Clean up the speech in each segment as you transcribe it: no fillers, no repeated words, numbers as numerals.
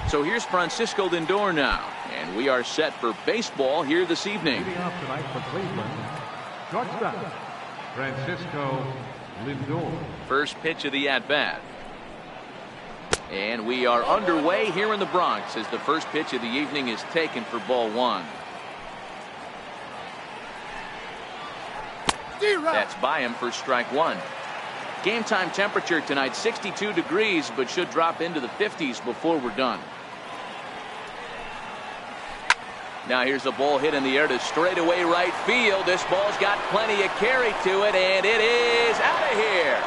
So here's Francisco Lindor now, and we are set for baseball here this evening. Leading off tonight for Cleveland, shortstop, Francisco Lindor. First pitch of the at-bat. And we are underway here in the Bronx as the first pitch of the evening is taken for ball one. That's by him for strike one. Game time temperature tonight 62 degrees, but should drop into the 50s before we're done. Now here's a ball hit in the air to straightaway right field. This ball's got plenty of carry to it, and it is out of here.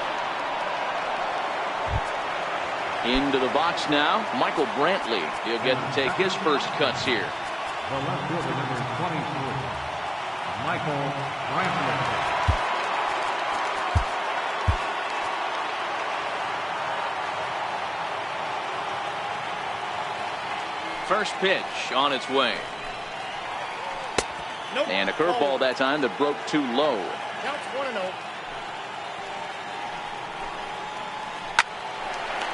Into the box now, Michael Brantley. He'll get to take his first cuts here. The left fielder, number 23, Michael Brantley. First pitch on its way. And a curveball that time that broke too low. Now it's 1-0.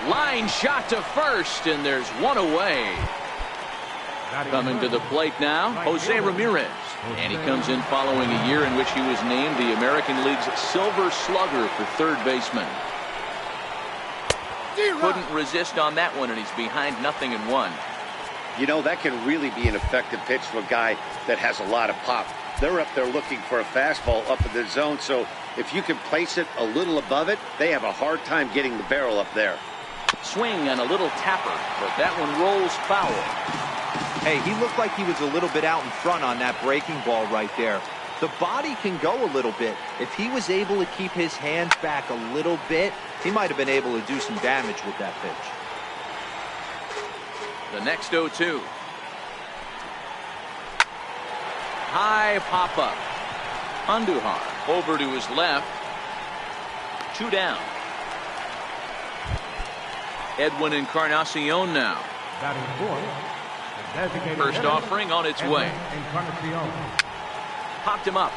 Line shot to first, and there's one away. Coming to the plate now, Jose Ramirez. And he comes in following a year in which he was named the American League's Silver Slugger for third baseman. Couldn't resist on that one, and he's behind 0-1. You know, that can really be an effective pitch to a guy that has a lot of pop. They're up there looking for a fastball up in the zone, so if you can place it a little above it, they have a hard time getting the barrel up there. Swing and a little tapper, but that one rolls foul. Hey, he looked like he was a little bit out in front on that breaking ball right there. The body can go a little bit. If he was able to keep his hands back a little bit, he might have been able to do some damage with that pitch. The next 0-2. High pop-up. Andujar over to his left. 2 down. Edwin Encarnacion now. First offering on its way. Popped him up.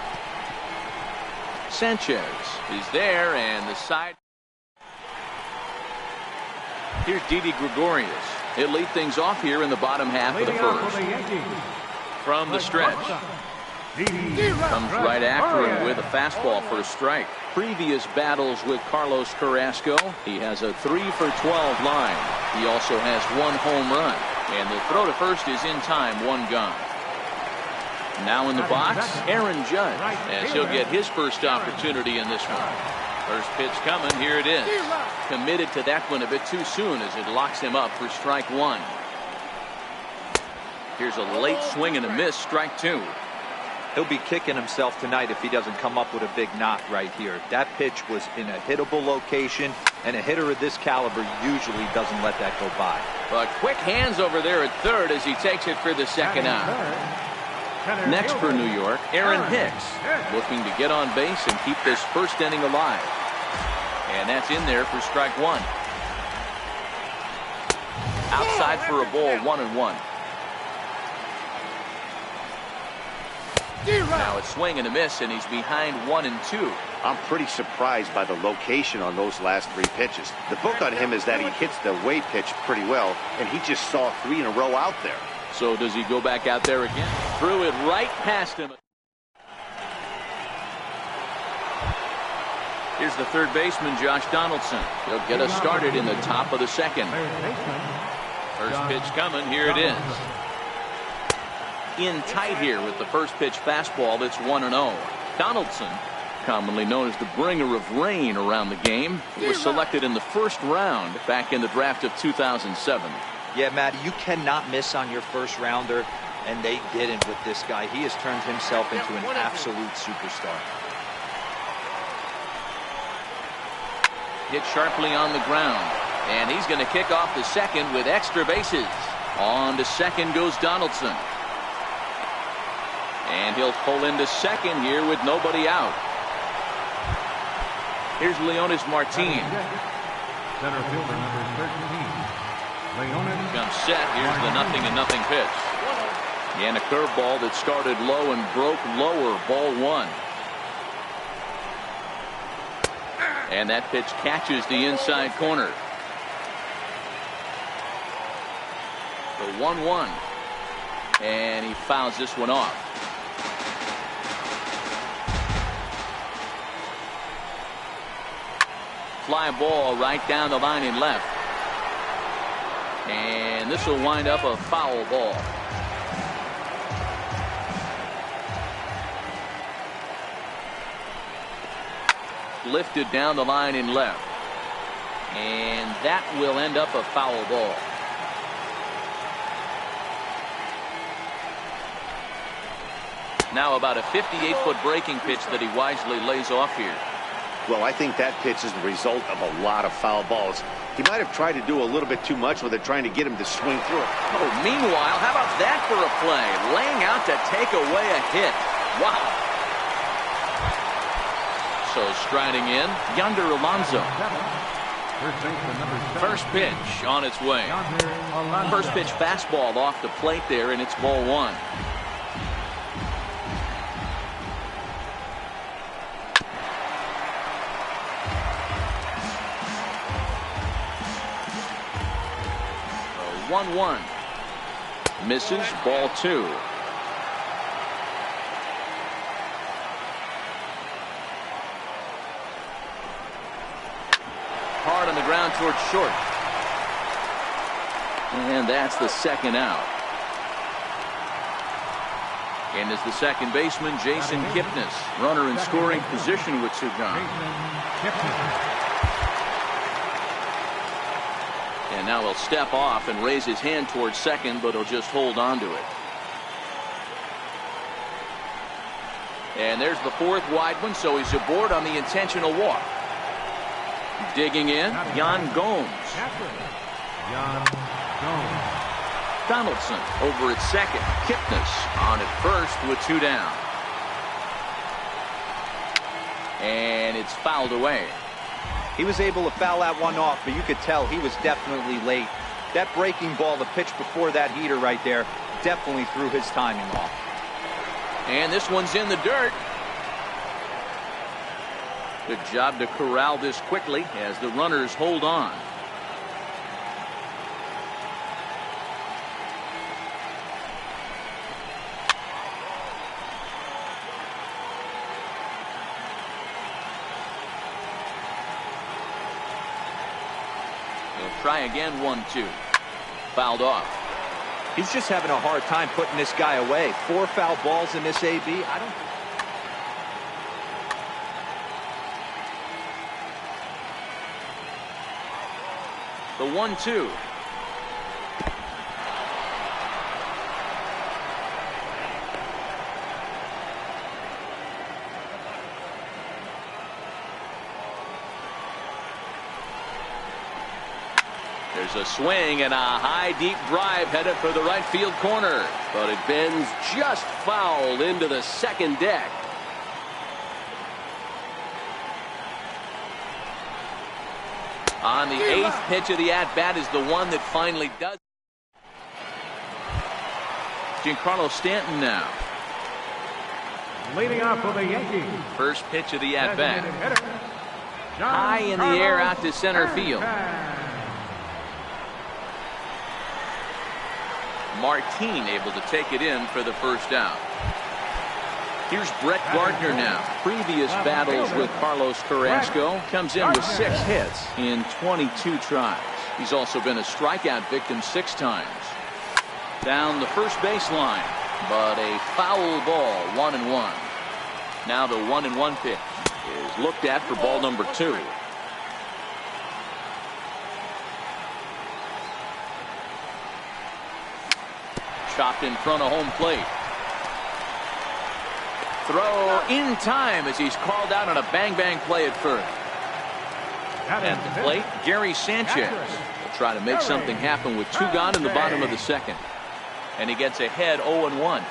Sanchez is there, and the side. Here's Didi Gregorius. He'll lead things off here in the bottom half of the first. From the stretch. Comes right after him with a fastball for a strike. Previous battles with Carlos Carrasco, he has a 3-for-12 line. He also has 1 home run. And the throw to first is in time, 1 gone. Now in the box, Aaron Judge, as he'll get his first opportunity in this one. First pitch coming, here it is. Committed to that one a bit too soon as it locks him up for strike 1. Here's a late swing and a miss, strike 2. He'll be kicking himself tonight if he doesn't come up with a big knock right here. That pitch was in a hittable location, and a hitter of this caliber usually doesn't let that go by. But quick hands over there at third as he takes it for the second out. Next for New York, Aaron Hicks, looking to get on base and keep this first inning alive. And that's in there for strike 1. Outside for a ball, 1-1. Now a swing and a miss, and he's behind 1-2. I'm pretty surprised by the location on those last 3 pitches. The book on him is that he hits the way pitch pretty well, and he just saw 3 in a row out there. So does he go back out there again? Threw it right past him. Here's the third baseman, Josh Donaldson. He'll get us started in the top of the second. First pitch coming. Here it is. In tight here with the first pitch fastball. That's 1-0. Donaldson, commonly known as the bringer of rain around the game, was selected in the first round back in the draft of 2007. Yeah, Matty, you cannot miss on your first rounder, and they didn't with this guy. He has turned himself into an absolute superstar. Hit sharply on the ground, and he's going to kick off the second with extra bases. On to second goes Donaldson. And he'll pull into second here with nobody out. Here's Leonis Martin. Center fielder, number 13. Leonis. Comes set. Here's the 0-0 pitch. And a curveball that started low and broke lower. Ball 1. And that pitch catches the inside corner. The 1-1. And he fouls this one off. Fly ball right down the line in left. And this will wind up a foul ball. Lifted down the line in left. And that will end up a foul ball. Now about a 58-foot breaking pitch that he wisely lays off here. Well, I think that pitch is the result of a lot of foul balls. He might have tried to do a little bit too much with it, trying to get him to swing through it. Oh, meanwhile, how about that for a play? Laying out to take away a hit. Wow. So striding in, Yonder Alonso. First pitch on its way. First pitch fastball off the plate there, and it's ball one. The 1-1. Misses, ball two. Hard on the ground towards short. And that's the second out. And as the second baseman, Jason Kipnis. Runner in scoring position with two gone. And now he'll step off and raise his hand towards second, but he'll just hold on to it. And there's the fourth wide one, so he's aboard on the intentional walk. Digging in, Yan Gomes. Donaldson over at second. Kipnis on at first with two down. And it's fouled away. He was able to foul that one off, but you could tell he was definitely late. That breaking ball, the pitch before that heater right there, definitely threw his timing off. And this one's in the dirt. Good job to corral this quickly as the runners hold on. He'll try again, 1-2. Fouled off. He's just having a hard time putting this guy away. 4 foul balls in this AB. I don't. The 1-2. There's a swing and a high deep drive headed for the right field corner, but it bends just foul into the second deck. On the 8th pitch of the at-bat is the one that finally does. Giancarlo Stanton now. Leading off for the Yankees. First pitch of the at-bat. High in the air out to center field. Martin able to take it in for the first out. Here's Brett Gardner now. Previous battles with Carlos Carrasco, comes in with 6 hits in 22 tries. He's also been a strikeout victim 6 times. Down the first baseline, but a foul ball, 1-1. Now the 1-1 pitch is looked at for ball number 2. Chopped in front of home plate. Throw in time as he's called out on a bang-bang play at first. At the plate, Gary Sanchez will try to make something happen with 2 gone in the bottom of the second. And he gets ahead 0-1.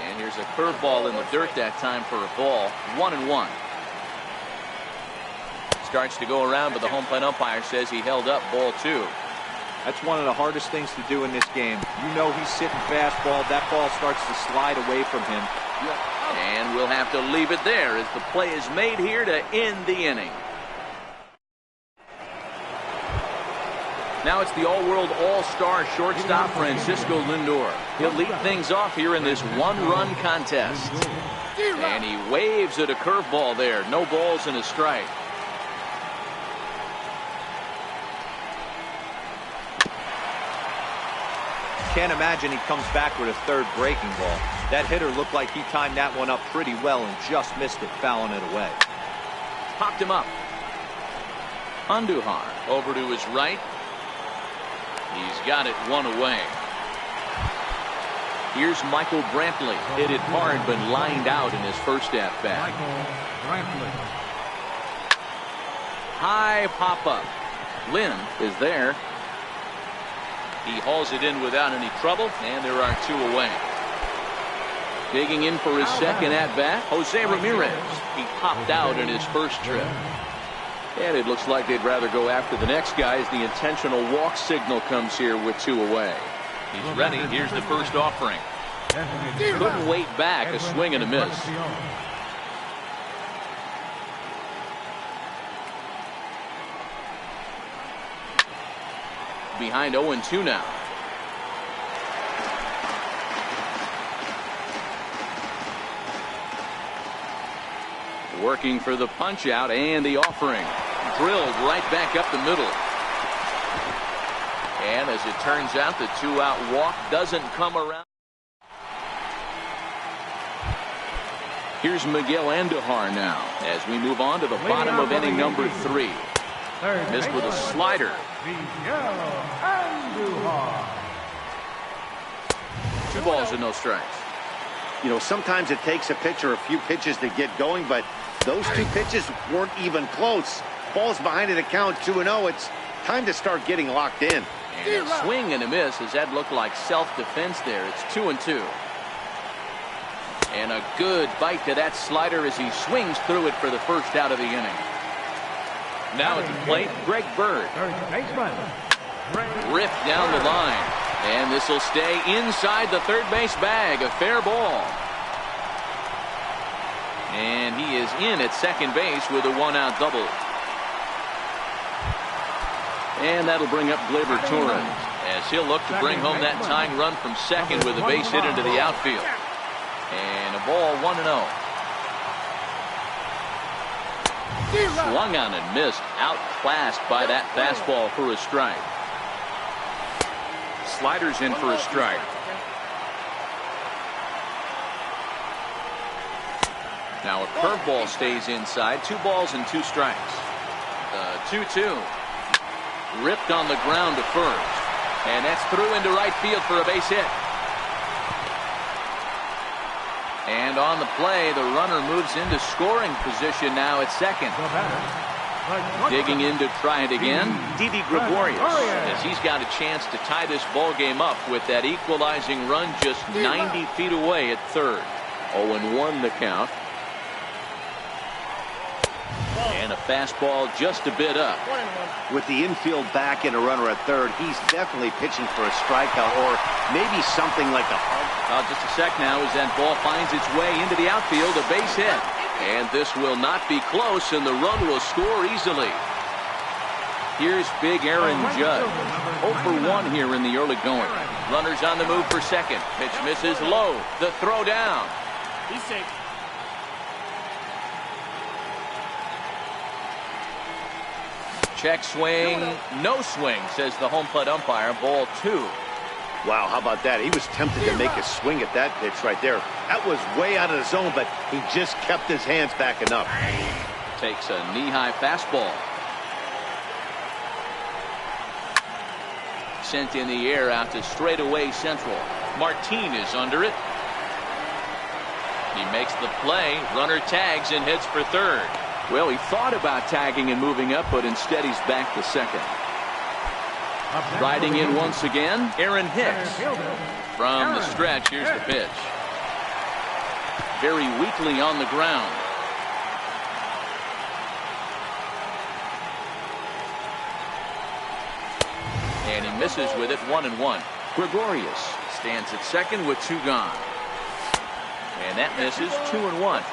And here's a curveball in the dirt that time for a ball, 1-1. Starts to go around, but the home plate umpire says he held up, ball 2. That's one of the hardest things to do in this game. You know he's sitting fastball. That ball starts to slide away from him. And we'll have to leave it there as the play is made here to end the inning. Now it's the all-world all-star shortstop Francisco Lindor. He'll lead things off here in this one-run contest. And he waves at a curveball there. No balls and a strike. Can't imagine he comes back with a third breaking ball. That hitter looked like he timed that one up pretty well and just missed it, fouling it away. Popped him up. Andujar over to his right. He's got it one away. Here's Michael Brantley. Hit it hard but lined out in his first at-bat. High pop-up. Lynn is there. He hauls it in without any trouble, and there are two away. Digging in for his second at-bat, Jose Ramirez. He popped out in his first trip. And it looks like they'd rather go after the next guy as the intentional walk signal comes here with two away. He's ready. Here's the first offering. Couldn't wait back. A swing and a miss. Behind 0-2 now. Working for the punch out and the offering. Drilled right back up the middle. And as it turns out, the two-out walk doesn't come around. Here's Miguel Andujar now as we move on to the bottom of inning number 3. Missed with a slider. Two balls and no strikes. You know, sometimes it takes a pitcher a few pitches to get going, but those two pitches weren't even close. Ball's behind in the count, 2-0. It's time to start getting locked in. And a swing and a miss as that looked like self-defense there. It's 2-2. And a good bite to that slider as he swings through it for the first out of the inning. Now at the plate, Greg Bird. Ripped down the line. And this will stay inside the third base bag. A fair ball. And he is in at second base with a one-out double. And that'll bring up Gleyber Torres as he'll look to bring home that tying run from second with a base hit into the outfield. And a ball 1-0. Swung on and missed. Outclassed by that fastball for a strike. Sliders in for a strike. Now a curveball stays inside. 2 balls and 2 strikes. 2-2. Ripped on the ground to first. And that's through into right field for a base hit. And on the play, the runner moves into scoring position now at second. Digging in to try it again, Didi Gregorius, as he's got a chance to tie this ball game up with that equalizing run just 90 feet away at third. 0-1 the count. And a fastball just a bit up. With the infield back and a runner at third, he's definitely pitching for a strikeout or maybe something like a hard. Just a sec now as that ball finds its way into the outfield, a base hit. And this will not be close, and the run will score easily. Here's big Aaron Judge. 0 for 1 here in the early going. Runners on the move for second. Pitch misses low. The throw down. He's safe. Check swing. No swing, says the home plate umpire. Ball 2. Wow, how about that? He was tempted to make a swing at that pitch right there. That was way out of the zone, but he just kept his hands back enough. Takes a knee-high fastball. Sent in the air out to straightaway central. Martin is under it. He makes the play. Runner tags and heads for third. Well, he thought about tagging and moving up, but instead he's back to second. Riding in once again, Aaron Hicks. From the stretch, here's the pitch. Very weakly on the ground. And he misses with it, 1-1. Gregorius stands at second with 2 gone. And that misses, 2-1.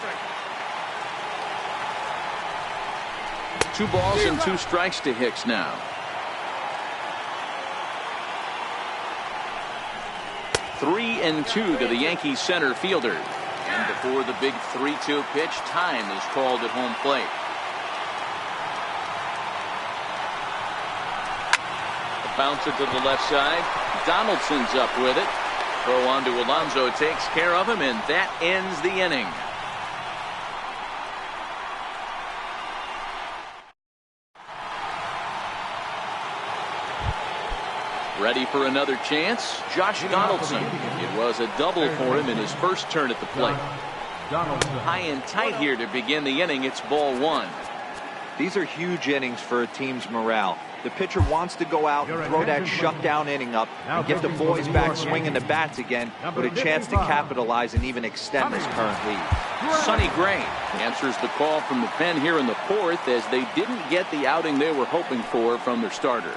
2 balls and 2 strikes to Hicks now. 3-2 to the Yankees center fielder. And before the big 3-2 pitch, time is called at home plate. The bouncer to the left side. Donaldson's up with it. Throw on to Alonso takes care of him, and that ends the inning. Ready for another chance? Josh Donaldson. It was a double for him in his first turn at the plate. High and tight here to begin the inning. It's ball one. These are huge innings for a team's morale. The pitcher wants to go out and throw that shutdown inning up and get the boys back swinging the bats again with a chance to capitalize and even extend this current lead. Sonny Gray answers the call from the pen here in the fourth as they didn't get the outing they were hoping for from their starter.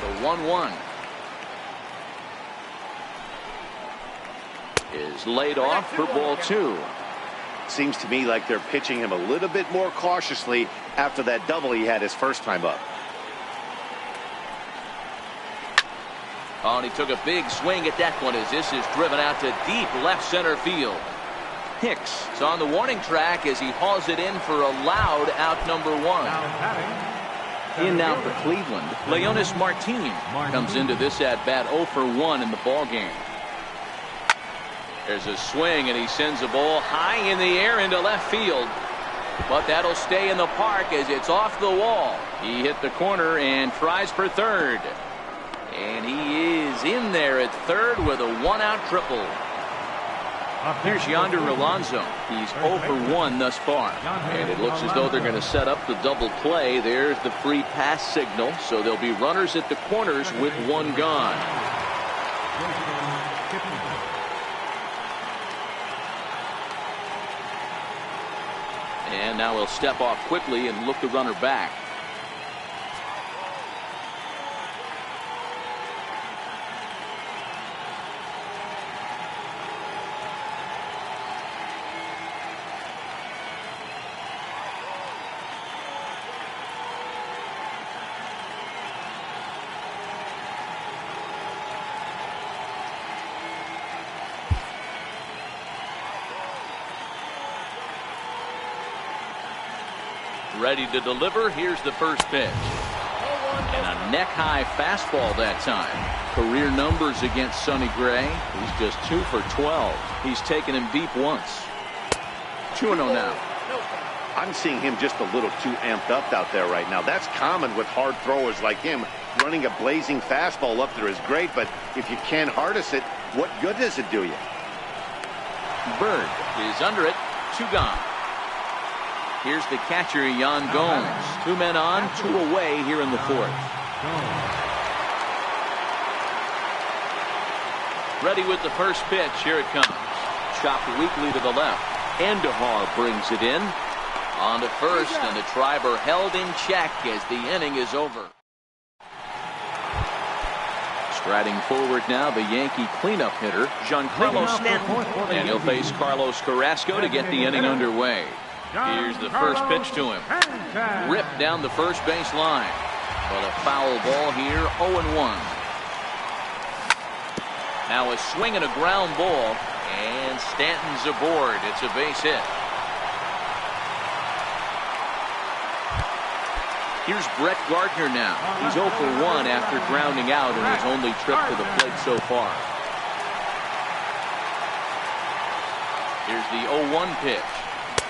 The 1-1 is laid off for ball two. Seems to me like they're pitching him a little bit more cautiously after that double he had his first time up. Oh, and he took a big swing at that one as this is driven out to deep left center field. Hicks is on the warning track as he hauls it in for a loud out number one. In now for Cleveland, Leonis Martin comes into this at bat 0 for 1 in the ball game. There's a swing and he sends a ball high in the air into left field, but that'll stay in the park as it's off the wall. He hit the corner and tries for third, and he is in there at third with a 1-out triple. Here's Yonder Alonso. He's 0 for 1 thus far. And it looks as though they're going to set up the double play. There's the free pass signal. So there'll be runners at the corners with one gone. And now he'll step off quickly and look the runner back. Ready to deliver. Here's the first pitch. And a neck-high fastball that time. Career numbers against Sonny Gray. He's just 2 for 12. He's taken him deep once. 2-0 now. I'm seeing him just a little too amped up out there right now. That's common with hard throwers like him. Running a blazing fastball up there is great, but if you can't harness it, what good does it do you? Bird is under it. 2 gone. Here's the catcher, Yan Gomes. 2 men on, 2 away here in the fourth. Ready with the first pitch. Here it comes. Chopped weakly to the left. Andujar brings it in. On to first, and the Triber held in check as the inning is over. Striding forward now, the Yankee cleanup hitter, Giancarlo Stanton. And he'll face Carlos Carrasco to get the inning underway. Here's the first pitch to him. Ripped down the first base line. But a foul ball here, 0-1. Now a swing and a ground ball, and Stanton's aboard. It's a base hit. Here's Brett Gardner now. He's 0 for 1 after grounding out in his only trip to the plate so far. Here's the 0-1 pitch.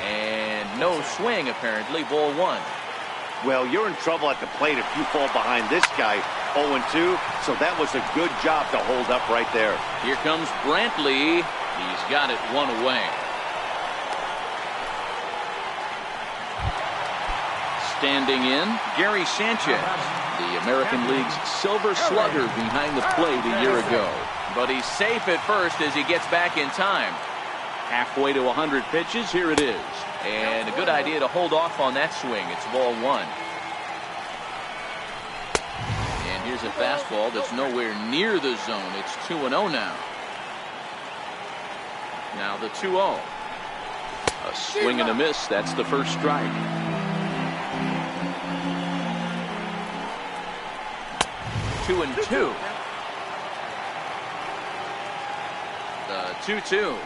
And no swing, apparently. Ball 1. Well, you're in trouble at the plate if you fall behind this guy 0-2, so that was a good job to hold up right there. Here comes Brantley. He's got it 1 away. Standing in, Gary Sanchez, the American League's Silver Slugger behind the plate a year ago. But he's safe at first as he gets back in time. Halfway to 100 pitches, here it is. And a good idea to hold off on that swing. It's ball 1. And here's a fastball that's nowhere near the zone. It's 2-0 now. Now the 2-0. A swing and a miss. That's the first strike. Two and two. The 2-2.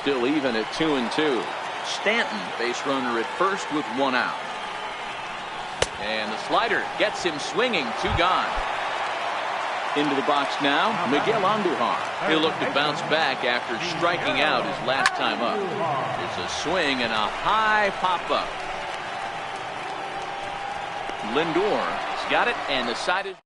Still even at 2-2. Stanton, base runner at first with one out. And the slider gets him swinging. Two gone. Into the box now, Miguel Andujar. He'll look to bounce back after striking out his last time up. It's a swing and a high pop-up. Lindor's got it, and the side is...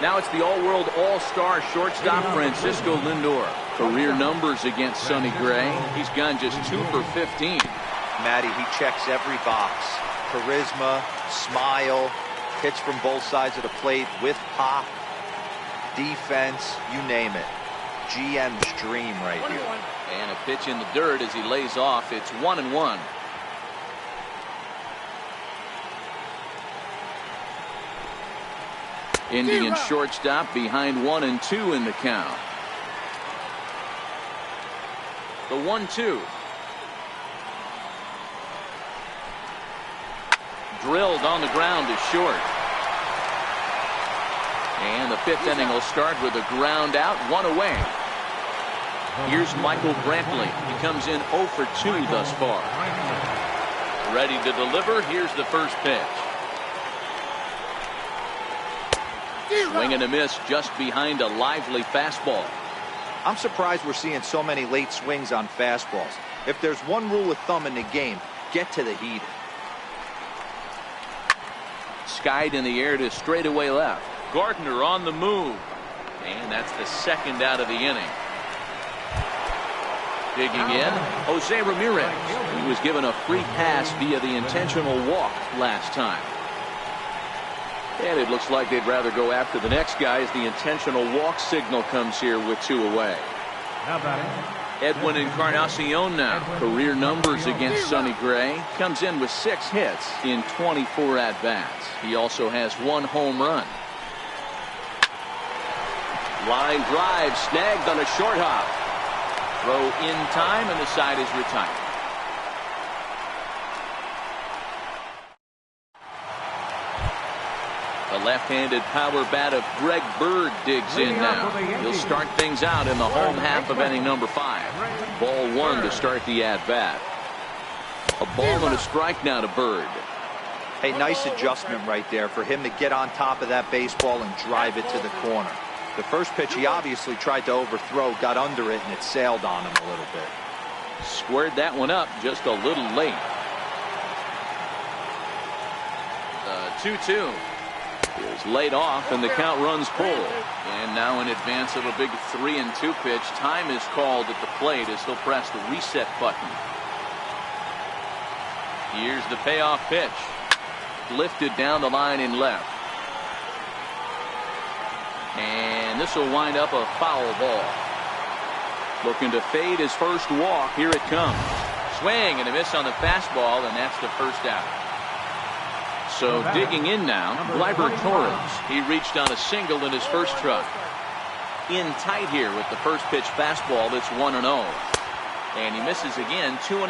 Now it's the all-world all-star shortstop Francisco Lindor. Career numbers against Sonny Gray. He's gone just 2 for 15. Matty, he checks every box. Charisma, smile, hits from both sides of the plate with pop, defense, you name it. GM's dream right here. And a pitch in the dirt as he lays off. It's 1-1. Indian shortstop behind 1-2 in the count. The 1-2. Drilled on the ground is short. And the 5th inning will start with a ground out, 1 away. Here's Michael Brantley. He comes in 0 for 2 thus far. Ready to deliver. Here's the first pitch. Swing and a miss just behind a lively fastball. I'm surprised we're seeing so many late swings on fastballs. If there's one rule of thumb in the game, get to the heater. Skied in the air to straightaway left. Gardner on the move. And that's the second out of the inning. Digging in, Jose Ramirez. He was given a free pass via the intentional walk last time. And it looks like they'd rather go after the next guy as the intentional walk signal comes here with 2 away. Edwin Encarnacion now. Career numbers against Sonny Gray. Comes in with 6 hits in 24 at-bats. He also has 1 home run. Line drive snagged on a short hop. Throw in time, and the side is retired. The left-handed power bat of Greg Bird digs in now. He'll start things out in the home half of inning number 5. Ball 1 to start the at-bat. A ball and a strike now to Bird. Hey, nice adjustment right there for him to get on top of that baseball and drive it to the corner. The first pitch he obviously tried to overthrow, got under it, and it sailed on him a little bit. Squared that one up just a little late. The 2-2 is laid off, and the count runs full. And now in advance of a big 3-2 pitch, time is called at the plate as he'll press the reset button. Here's the payoff pitch. Lifted down the line in left. And this will wind up a foul ball. Looking to fade his first walk. Here it comes. Swing and a miss on the fastball, and that's the first out. So digging in now, Gleyber Torres. He reached on a single in his first truck. In tight here with the first pitch fastball that's 1-0. And he misses again, 2-0.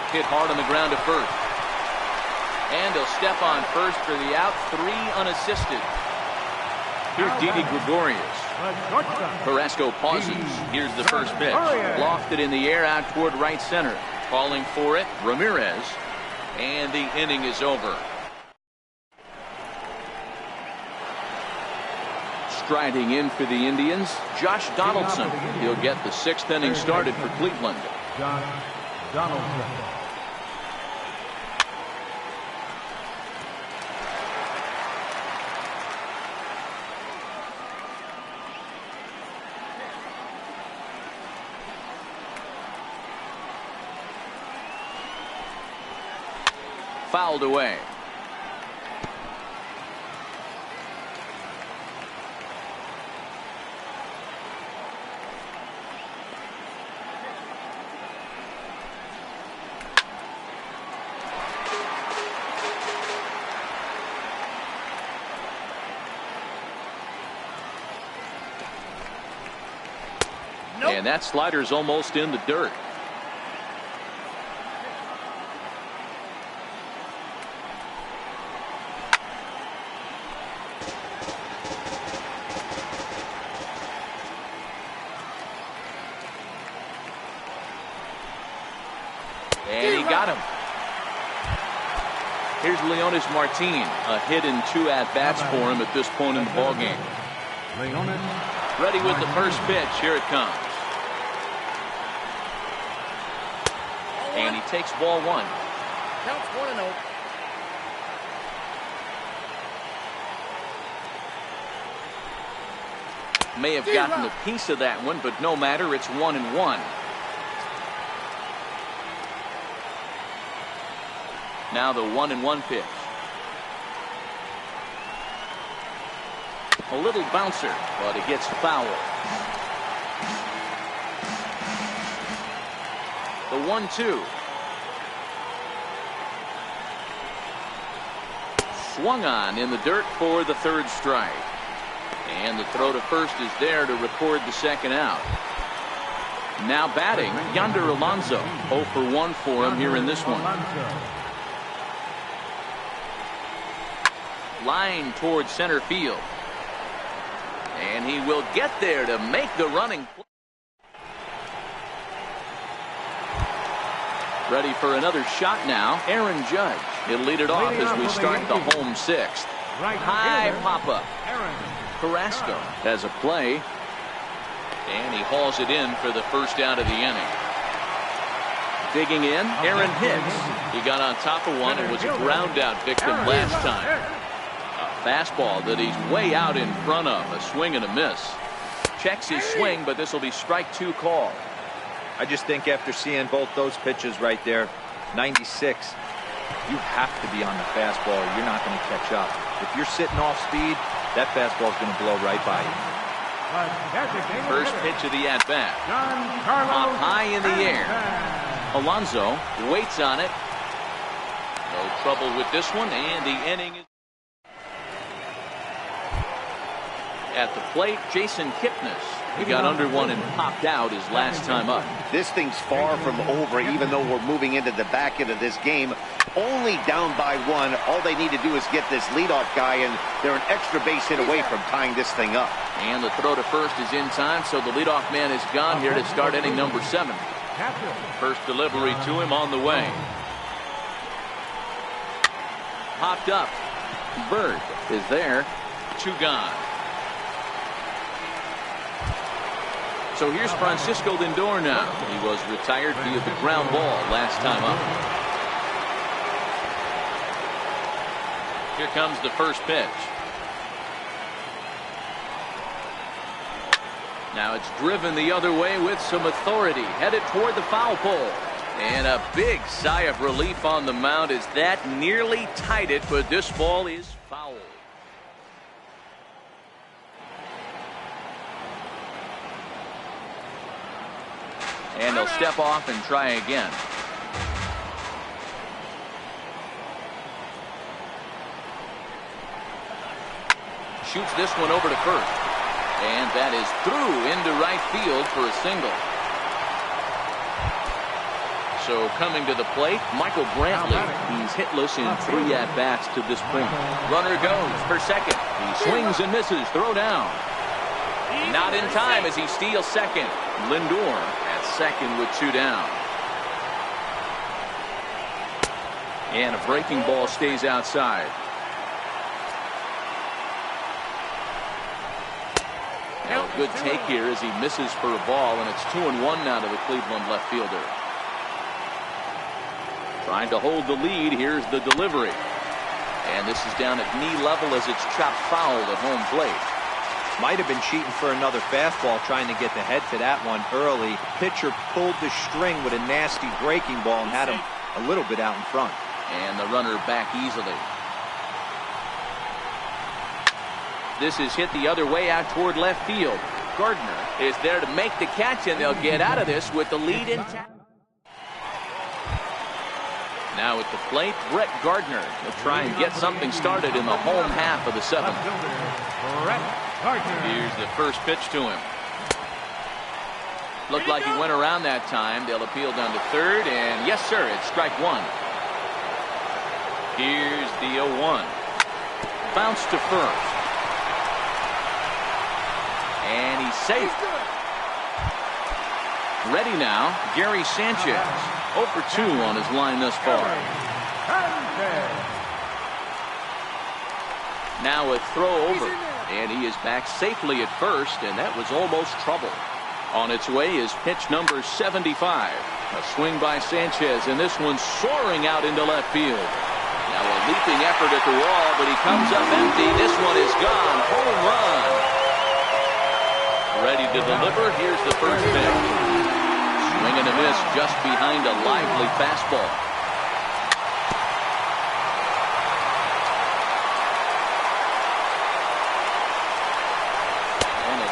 Hit hard on the ground to first. And he'll step on first for the out, 3 unassisted. Here's Didi Gregorius. Carrasco pauses. Here's the first pitch. Lofted in the air out toward right center. Calling for it, Ramirez. And the inning is over. Striding in for the Indians, Josh Donaldson. He'll get the 6th inning started for Cleveland. Josh Donaldson. Fouled away. And that slider's almost in the dirt. And he got him. Here's Leonis Martin, a hit and 2 at-bats for him at this point in the ballgame. Ready with the first pitch. Here it comes. And he takes ball 1. Counts 1-0. May have gotten a piece of that one, but no matter. It's 1-1. Now the 1-1 pitch. A little bouncer, but it gets foul. The 1-2. Swung on in the dirt for the 3rd strike. And the throw to first is there to record the 2nd out. Now batting, Yonder Alonso. 0 for 1 for him here in this one. Line towards center field. And he will get there to make the running play. Ready for another shot now. Aaron Judge. He'll lead it off as we start the home 6th. High pop-up. Carrasco has a play. And he hauls it in for the 1st out of the inning. Digging in, Aaron Hicks. He got on top of one and was a ground out victim last time. A fastball that he's way out in front of. A swing and a miss. Checks his swing, but this will be strike 2 call. I just think after seeing both those pitches right there, 96, you have to be on the fastball or you're not going to catch up. If you're sitting off speed, that fastball is going to blow right by you. First pitch of the at-bat. Up high in the air. Alonso waits on it. No trouble with this one, and the inning is at the plate. Jason Kipnis. He got under one and popped out his last time up. This thing's far from over, even though we're moving into the back end of this game. Only down by 1. All they need to do is get this leadoff guy, and they're an extra base hit away from tying this thing up. And the throw to first is in time, so the leadoff man is gone here to start inning number 7. First delivery to him on the way. Popped up. Bird is there. 2 gone. So here's Francisco Lindor now. He was retired via the ground ball last time up. Here comes the first pitch. Now it's driven the other way with some authority. Headed toward the foul pole. And a big sigh of relief on the mound as that nearly tied it, but this ball is foul. And he'll step off and try again. Shoots this one over to first. And that is through into right field for a single. So coming to the plate, Michael Brantley. He's hitless in 3 at-bats to this point. Runner goes for second. He swings and misses. Throw down. Not in time as he steals second. Lindor at second with 2 down. And a breaking ball stays outside. Now a good take here as he misses for a ball, and it's 2-1 now to the Cleveland left fielder. Trying to hold the lead. Here's the delivery. And this is down at knee level as it's chopped foul at home plate. Might have been cheating for another fastball, trying to get the head to that one early. Pitcher pulled the string with a nasty breaking ball and had him a little bit out in front. And the runner back easily. This is hit the other way out toward left field. Gardner is there to make the catch, and they'll get out of this with the lead intact. Now at the plate, Brett Gardner will try and get something started in the home half of the 7th. Here's the first pitch to him. Looked like he went around that time. They'll appeal down to third, and yes, sir, it's strike one. Here's the 0-1. Bounce to first. And he's safe. Ready now, Gary Sanchez. 0 for 2 on his line thus far. Now a throw over, and he is back safely at first, and that was almost trouble. On its way is pitch number 75. A swing by Sanchez, and this one's soaring out into left field. Now a leaping effort at the wall, but he comes up empty. This one is gone. Home run. Ready to deliver. Here's the first pitch. Swing and a miss just behind a lively fastball.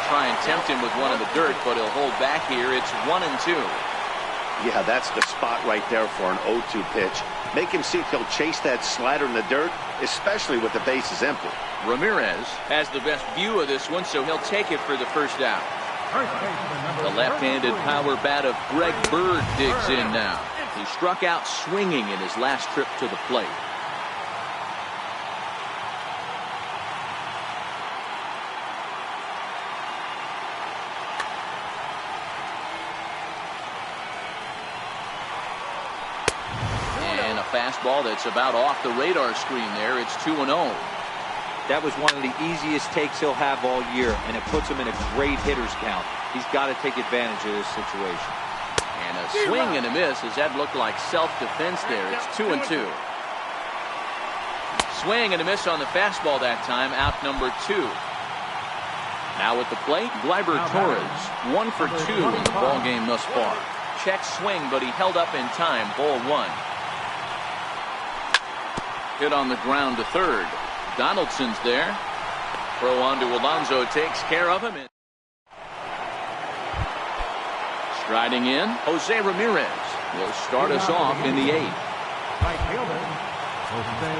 Try and tempt him with one in the dirt, but he'll hold back here. It's 1-2. Yeah, that's the spot right there for an 0-2 pitch. Make him see if he'll chase that slider in the dirt, especially with the bases empty. Ramirez has the best view of this one, so he'll take it for the first out. The left-handed power bat of Greg Bird digs in now. He struck out swinging in his last trip to the plate. Fastball that's about off the radar screen there. It's 2-0. That was one of the easiest takes he'll have all year, and it puts him in a great hitter's count. He's got to take advantage of this situation. And a swing and a miss as that looked like self-defense there. It's 2-2. Swing and a miss on the fastball that time. Out number 2. Now at the plate, Gleyber Torres. 1 for 2 in the ball game thus far. Check swing, but he held up in time. Ball 1. Hit on the ground to third. Donaldson's there. Throw on to Alonso takes care of him. Striding in, Jose Ramirez will start us off in the 8th. Right fielder, Jose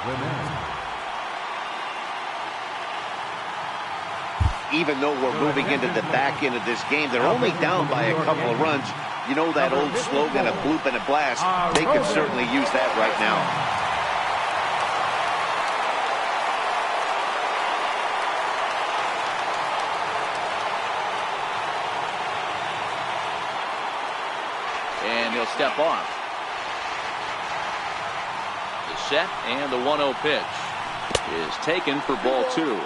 Ramirez. Even though we're moving into the back end of this game, they're only down by a couple of runs. You know that old slogan, a bloop and a blast. They could certainly use that right now. And he'll step off. The set and the 1-0 pitch is taken for ball 2.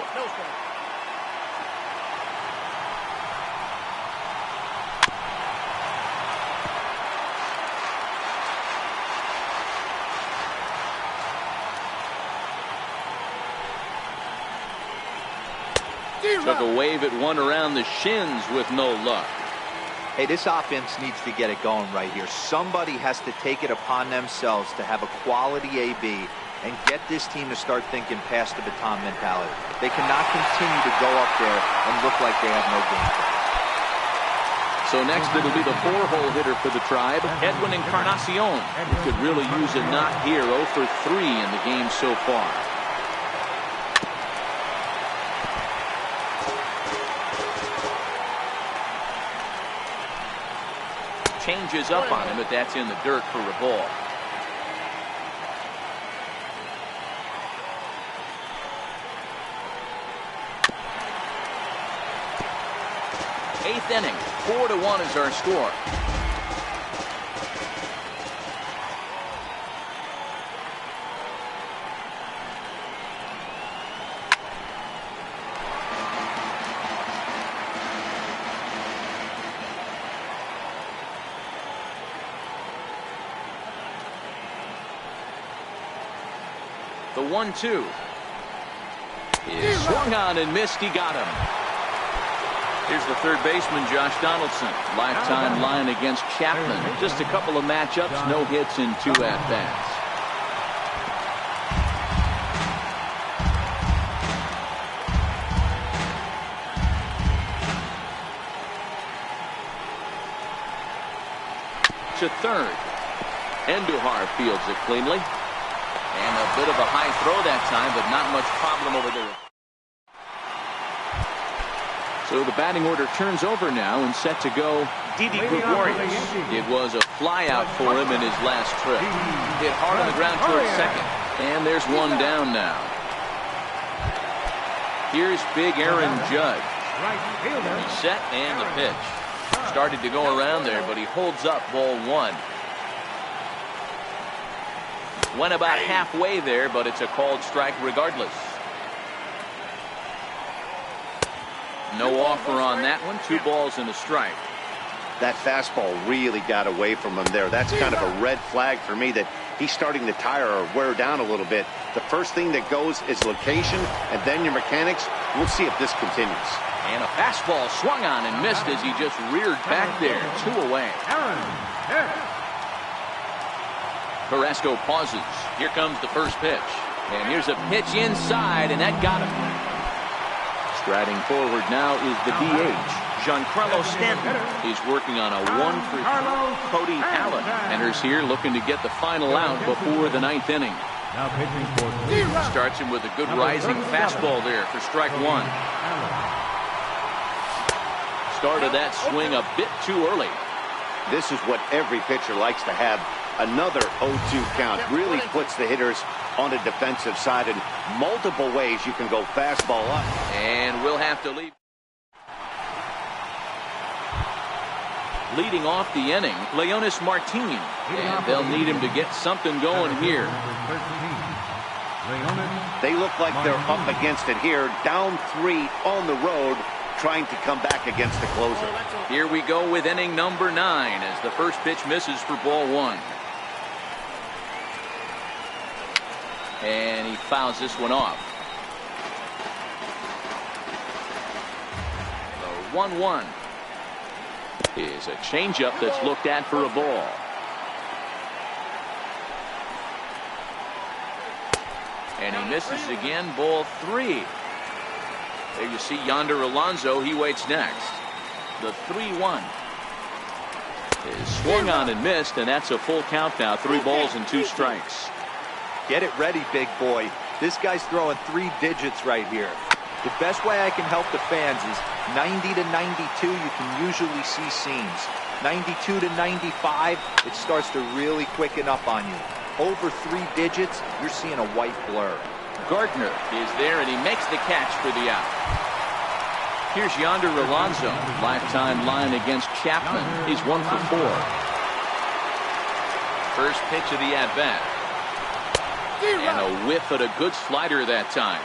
Took a wave at one around the shins with no luck. Hey, this offense needs to get it going right here. Somebody has to take it upon themselves to have a quality AB and get this team to start thinking past the baton mentality. They cannot continue to go up there and look like they have no game plan. So next it'll be the 4-hole hitter for the Tribe, Edwin Encarnacion, who could really use a knock here. 0 for 3 in the game so far. Changes up on him, but that's in the dirt for a ball. Eighth inning, 4-1 is our score. The 1-2 is swung on and missed. He got him. Here's the third baseman, Josh Donaldson. Lifetime line against Chapman. Just a couple of matchups, no hits in 2 at-bats. To third. Endujar fields it cleanly. And a bit of a high throw that time, but not much problem over there. So the batting order turns over now and set to go. Didi Gregorius. It was a fly out for him in his last trip. Hit hard on the ground towards second. And there's one down now. Here's big Aaron Judge. He's set and the pitch. Started to go around there, but he holds up ball one. Went about halfway there, but it's a called strike regardless. No offer on that one. 2 balls and a strike. That fastball really got away from him there. That's kind of a red flag for me that he's starting to tire or wear down a little bit. The first thing that goes is location, and then your mechanics. We'll see if this continues. And a fastball swung on and missed as he just reared back there. 2 away. Carrasco pauses. Here comes the first pitch. And here's a pitch inside, and that got him. Striding forward now is the DH. Giancarlo Stanton is working on a 1-for-3. Cody Allen enters here looking to get the final out before the 9th inning. Now pitching for Starts him with a good rising fastball there for strike 1. Started that swing a bit too early. This is what every pitcher likes to have. Another 0-2 count really puts the hitters on a defensive side. In multiple ways you can go fastball up. And we'll have to leave. Leading off the inning, Leonis Martin. And they'll need him to get something going here. They look like they're up against it here. Down 3 on the road, trying to come back against the closer. Here we go with inning number 9 as the first pitch misses for ball 1. And he fouls this one off. The 1-1 is a changeup that's looked at for a ball. And he misses again, ball 3. There you see Yonder Alonso. He waits next. The 3-1 is swung on and missed, and that's a full count now. 3 balls and 2 strikes. Get it ready, big boy. This guy's throwing 3 digits right here. The best way I can help the fans is 90 to 92, you can usually see seams. 92 to 95, it starts to really quicken up on you. Over 3 digits, you're seeing a white blur. Gardner is there, and he makes the catch for the out. Here's Yonder Alonso. Lifetime line against Chapman. He's 1 for 4. First pitch of the at-bat. And a whiff at a good slider that time.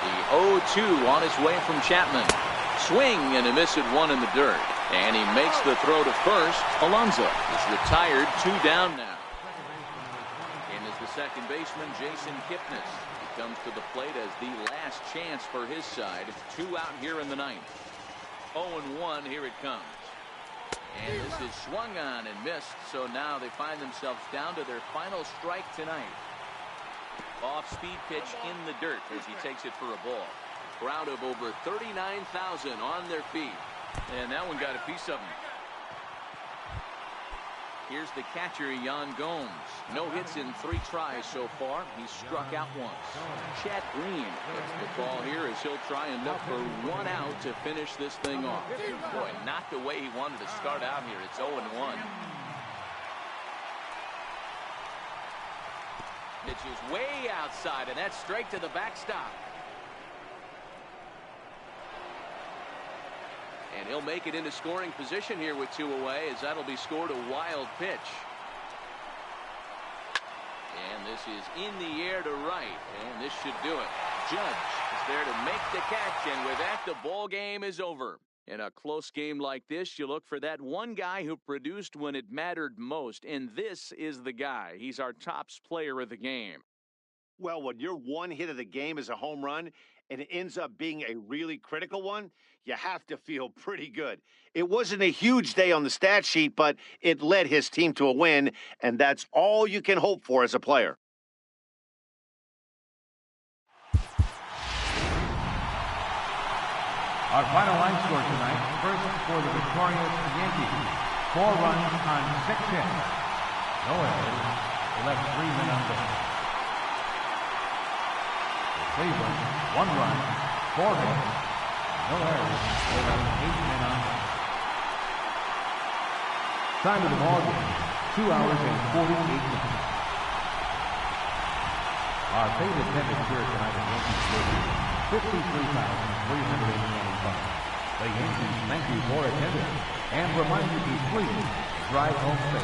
The 0-2 on his way from Chapman. Swing and a miss at 1 in the dirt. And he makes the throw to first. Alonso is retired. 2 down now. And is the second baseman, Jason Kipnis. He comes to the plate as the last chance for his side. 2 out here in the 9th. 0-1, here it comes. And this is swung on and missed. So now they find themselves down to their final strike tonight. Off-speed pitch in the dirt as he takes it for a ball. Crowd of over 39,000 on their feet. And that one got a piece of him. Here's the catcher, Yan Gomes. No hits in 3 tries so far. He's struck out once. Chad Green gets the ball here as he'll try and look for 1 out to finish this thing off. Boy, not the way he wanted to start out here. It's 0-1. Pitch is way outside, and that's straight to the backstop. And he'll make it into scoring position here with 2 away, as that'll be scored a wild pitch. And this is in the air to right, and this should do it. Judge is there to make the catch, and with that, the ball game is over. In a close game like this, you look for that one guy who produced when it mattered most, and this is the guy. He's our top player of the game. Well, when your one hit of the game is a home run and it ends up being a really critical one, you have to feel pretty good. It wasn't a huge day on the stat sheet, but it led his team to a win, and that's all you can hope for as a player. Our final line score tonight, first for the victorious Yankees, 4 runs on 6 hits. No errors. They left 3 men on base. Cleveland, 1 run, 4 hits. No errors. They left 8 men on base. Time of the ball game, 2 hours and 48 minutes. Our favorite attendance here tonight at Yankee Stadium, 53,325. The Yankees thank you for attending and remind you to please drive home safe.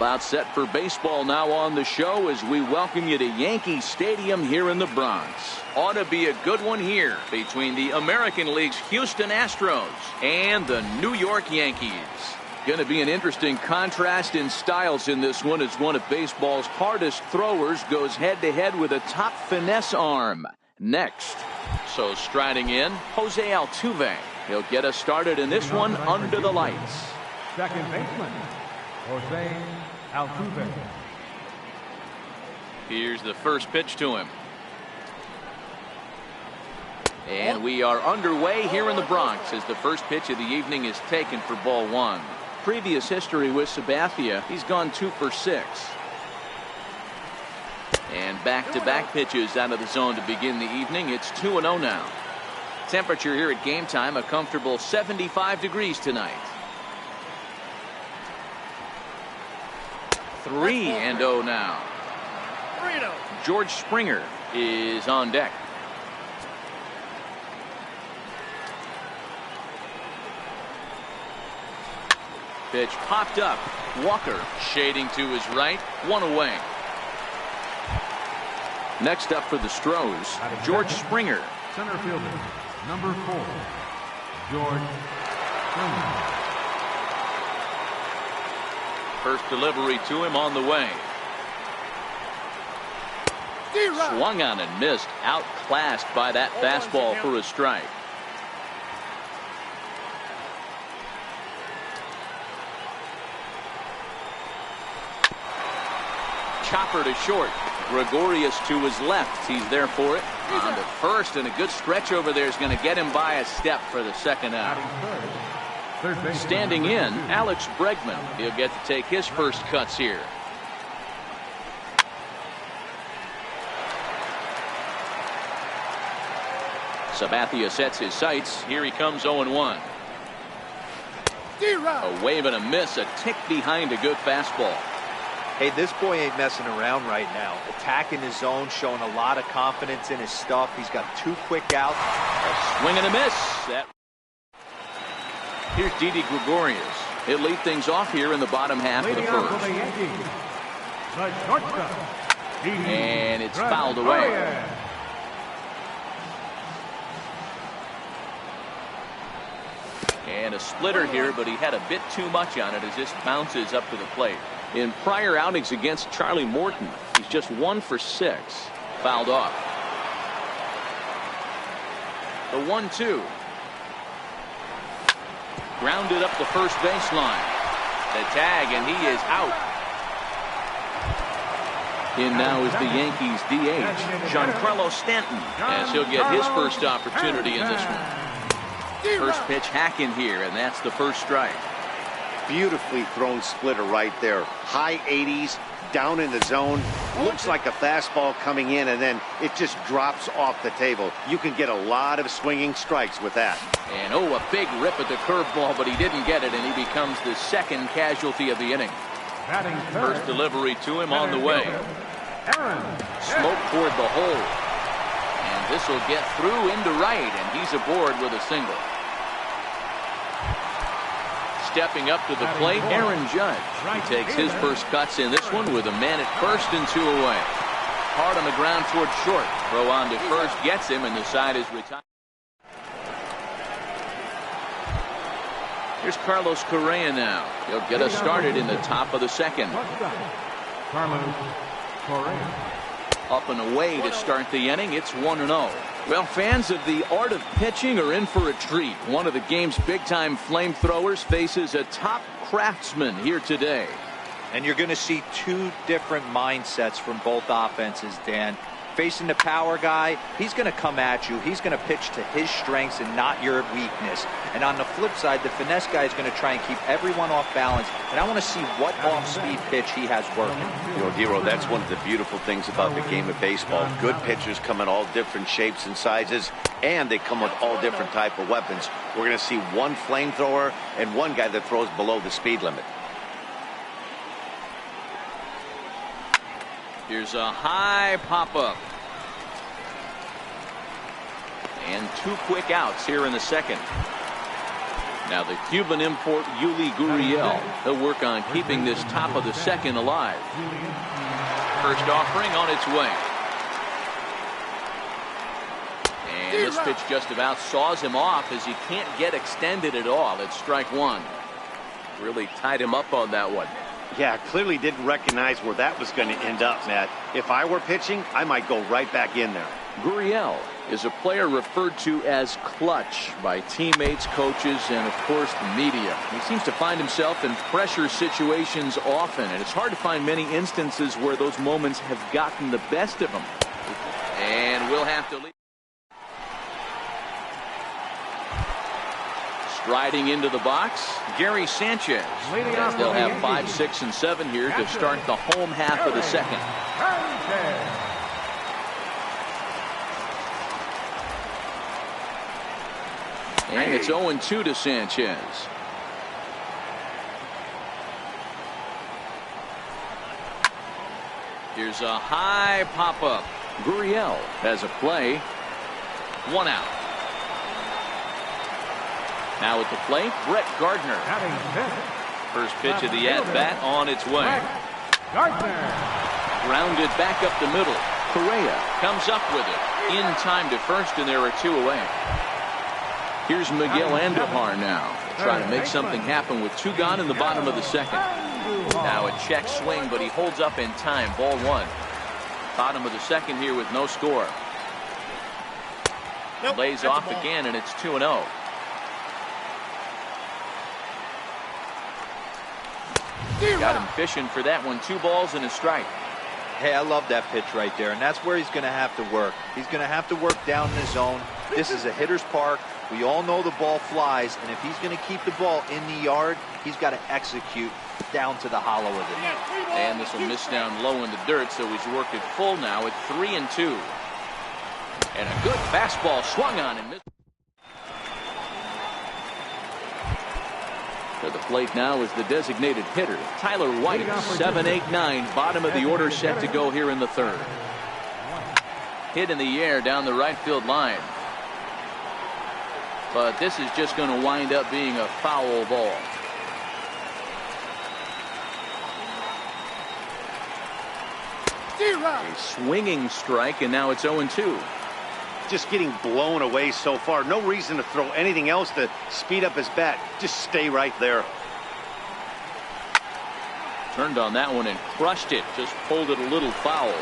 About set for baseball now on the show as we welcome you to Yankee Stadium here in the Bronx. Ought to be a good one here between the American League's Houston Astros and the New York Yankees. Going to be an interesting contrast in styles in this one as one of baseball's hardest throwers goes head-to-head with a top finesse arm. Next. So striding in, Jose Altuve. He'll get us started in this one under the lights. Second baseman, Jose Altuve. Here's the first pitch to him. And we are underway here in the Bronx as the first pitch of the evening is taken for ball one. Previous history with Sabathia, he's gone 2 for 6. And back-to-back pitches out of the zone to begin the evening. It's 2-0 now. Temperature here at game time, a comfortable 75 degrees tonight. 3-0 now. George Springer is on deck. Pitch popped up. Walker shading to his right. 1 away. Next up for the Stros, George Springer. Center fielder, number 4, George Springer. First delivery to him on the way. Swung on and missed. Outclassed by that fastball for a strike. Chopper to short. Gregorius to his left. He's there for it. On to first, and a good stretch over there is going to get him by a step for the second out. Standing in, Alex Bregman. He'll get to take his first cuts here. Sabathia sets his sights. Here he comes 0-1. A wave and a miss, a tick behind a good fastball. Hey, this boy ain't messing around right now. Attacking his zone, showing a lot of confidence in his stuff. He's got 2 quick outs. A swing and a miss. Here's Didi Gregorius. He'll lead things off here in the bottom half of the first. And it's fouled away. And a splitter here, but he had a bit too much on it as this bounces up to the plate. In prior outings against Charlie Morton, he's just 1 for 6. Fouled off. The 1-2. Grounded up the first baseline. The tag, and he is out. In now is the Yankees DH, Giancarlo Stanton, as he'll get his first opportunity in this one. First pitch hack in here, and that's the first strike. Beautifully thrown splitter right there. High 80s, down in the zone. Looks like a fastball coming in, and then it just drops off the table. You can get a lot of swinging strikes with that. And a big rip at the curveball, but he didn't get it, and he becomes the second casualty of the inning. First delivery to him on the way. Smoke toward the hole. And this will get through into right, and he's aboard with a single. Stepping up to the plate, Aaron Judge. He takes his first cuts in this one with a man at first and 2 away. Hard on the ground toward short. Throw on to first, gets him, and the side is retired. Here's Carlos Correa now. He'll get us started in the top of the second. Carlos Correa. Up and away to start the inning. It's 1-0. Well, fans of the art of pitching are in for a treat. One of the game's big-time flamethrowers faces a top craftsman here today. And you're going to see 2 different mindsets from both offenses, Dan. Facing the power guy, he's going to come at you. He's going to pitch to his strengths and not your weakness. And on the flip side, the finesse guy is going to try and keep everyone off balance. And I want to see what off-speed pitch he has working. You know, Dero, that's one of the beautiful things about the game of baseball. Good pitchers come in all different shapes and sizes, and they come with all different type of weapons. We're going to see one flamethrower and one guy that throws below the speed limit. Here's a high pop-up. And 2 quick outs here in the second. Now the Cuban import Yuli Gurriel. He'll work on keeping this top of the second alive. First offering on its way. And this pitch just about saws him off as he can't get extended at all. It's strike one. Really tied him up on that one. Yeah, clearly didn't recognize where that was going to end up, Matt. If I were pitching, I might go right back in there. Gurriel is a player referred to as clutch by teammates, coaches, and, of course, the media. He seems to find himself in pressure situations often, and it's hard to find many instances where those moments have gotten the best of him. And we'll have to leave. Striding into the box, Gary Sanchez. As they'll have 5, 6, and 7 here to start the home half of the second. And it's 0-2 to Sanchez. Here's a high pop-up. Gurriel has a play. 1 out. Now at the plate, Brett Gardner. First pitch of the at-bat on its way. Grounded back up the middle. Correa comes up with it. In time to first, and there are 2 away. Here's Miguel Andujar now. Trying to make something happen with 2 gone in the bottom of the second. Now a check swing, but he holds up in time. Ball 1. Bottom of the second here with no score. Lays off again, and it's 2-0. Got him fishing for that one. 2 balls and a strike. Hey, I love that pitch right there, and that's where he's going to have to work. He's going to have to work down in the zone. This is a hitter's park. We all know the ball flies, and if he's going to keep the ball in the yard, he's got to execute down to the hollow of it. And this will miss down low in the dirt, so he's worked it full now at 3-2. And a good fastball swung on and missed. To the plate now is the designated hitter, Tyler White. 7, 8, 9, bottom of the order set to go here in the third. Hit in the air down the right field line. But this is just going to wind up being a foul ball. A swinging strike, and now it's 0-2. Just getting blown away so far. No reason to throw anything else to speed up his bat. Just stay right there. Turned on that one and crushed it. Just pulled it a little foul.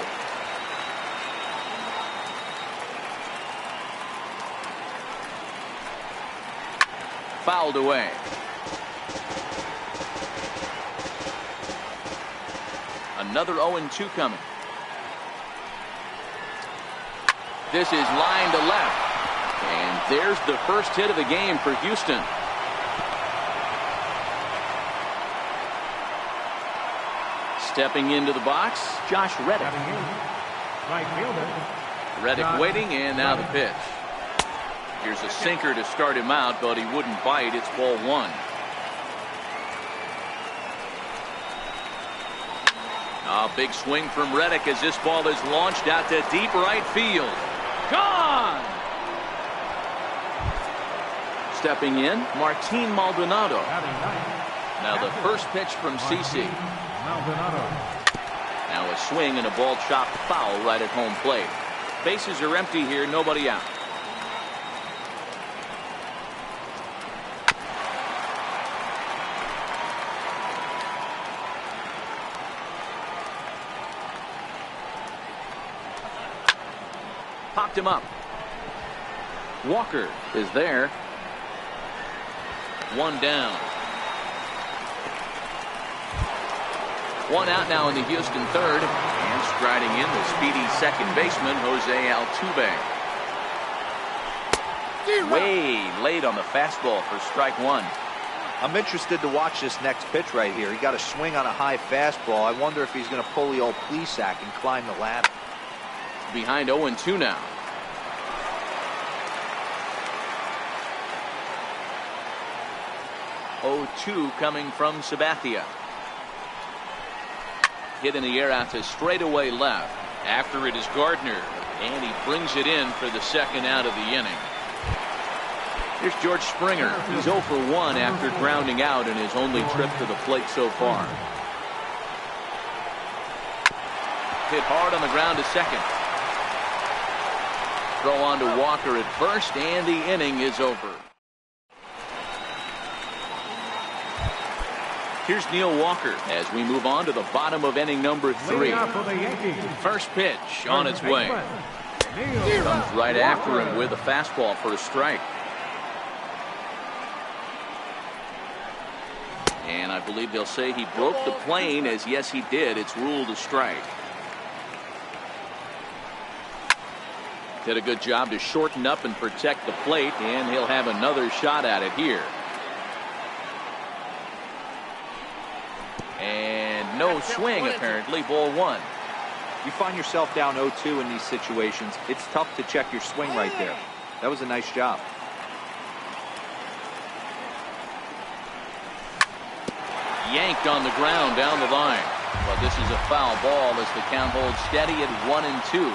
Fouled away. Another 0-2 coming. This is line to left. And there's the first hit of the game for Houston. Stepping into the box, Josh Reddick. Reddick waiting, and now the pitch. Here's a sinker to start him out, but he wouldn't bite. It's ball 1. A big swing from Reddick as this ball is launched out to deep right field. Gone! Stepping in, Martin Maldonado. Now the first pitch from CC. Now a swing and a ball chopped foul right at home plate. Bases are empty here, nobody out. Popped him up. Walker is there. 1 down. 1 out now in the Houston third. And striding in the speedy second baseman, Jose Altuve. Way late on the fastball for strike 1. I'm interested to watch this next pitch right here. He got a swing on a high fastball. I wonder if he's going to pull the old Plesac and climb the ladder. Behind 0-2 now. (0-2) coming from Sabathia. Hit in the air out to straightaway left. After it is Gardner, and he brings it in for the second out of the inning. Here's George Springer. He's 0 for 1 after grounding out in his only trip to the plate so far. Hit hard on the ground to second. Throw on to Walker at first, and the inning is over. Here's Neil Walker as we move on to the bottom of inning number 3. First pitch on its way. Comes right after him with a fastball for a strike. And I believe they'll say he broke the plane, as yes he did. It's ruled a strike. Did a good job to shorten up and protect the plate, and he'll have another shot at it here. And no swing apparently. Ball 1. You find yourself down 0-2 in these situations. It's tough to check your swing right there. That was a nice job. Yanked on the ground down the line. But this is a foul ball as the count holds steady at 1-2.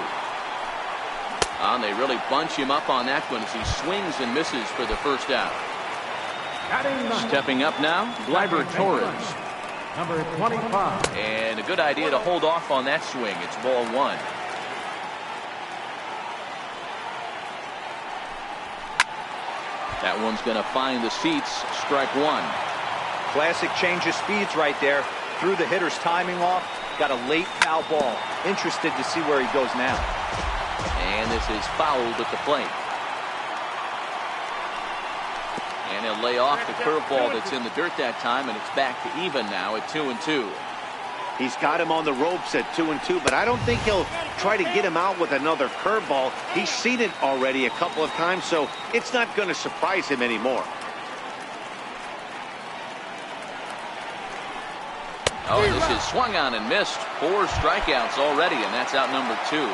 And they really bunch him up on that one as he swings and misses for the first out. Stepping up now, Gleyber Torres. Number 25. And a good idea to hold off on that swing. It's ball 1. That one's going to find the seats. Strike 1. Classic change of speeds right there. Threw the hitter's timing off. Got a late foul ball. Interested to see where he goes now. And this is fouled at the plate. And he'll lay off the curveball that's in the dirt that time, and it's back to even now at 2-2. He's got him on the ropes at 2-2, but I don't think he'll try to get him out with another curveball. He's seen it already a couple of times, so it's not going to surprise him anymore. Oh, this is swung on and missed. 4 strikeouts already, and that's out number 2.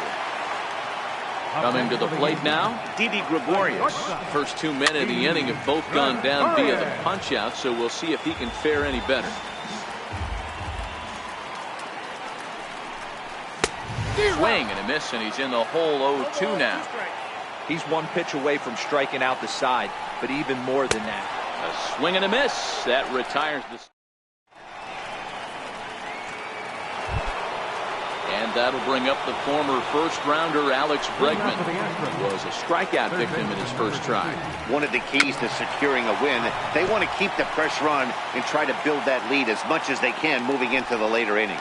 Coming to the plate now, Didi Gregorius. First 2 men in the inning have both gone down via the punch-out, so we'll see if he can fare any better. Swing and a miss, and he's in the hole 0-2 now. He's 1 pitch away from striking out the side, but even more than that. A swing and a miss. That retires the... And that'll bring up the former first-rounder Alex Bregman, who was a strikeout victim in his first try. One of the keys to securing a win, they want to keep the pressure on and try to build that lead as much as they can moving into the later innings.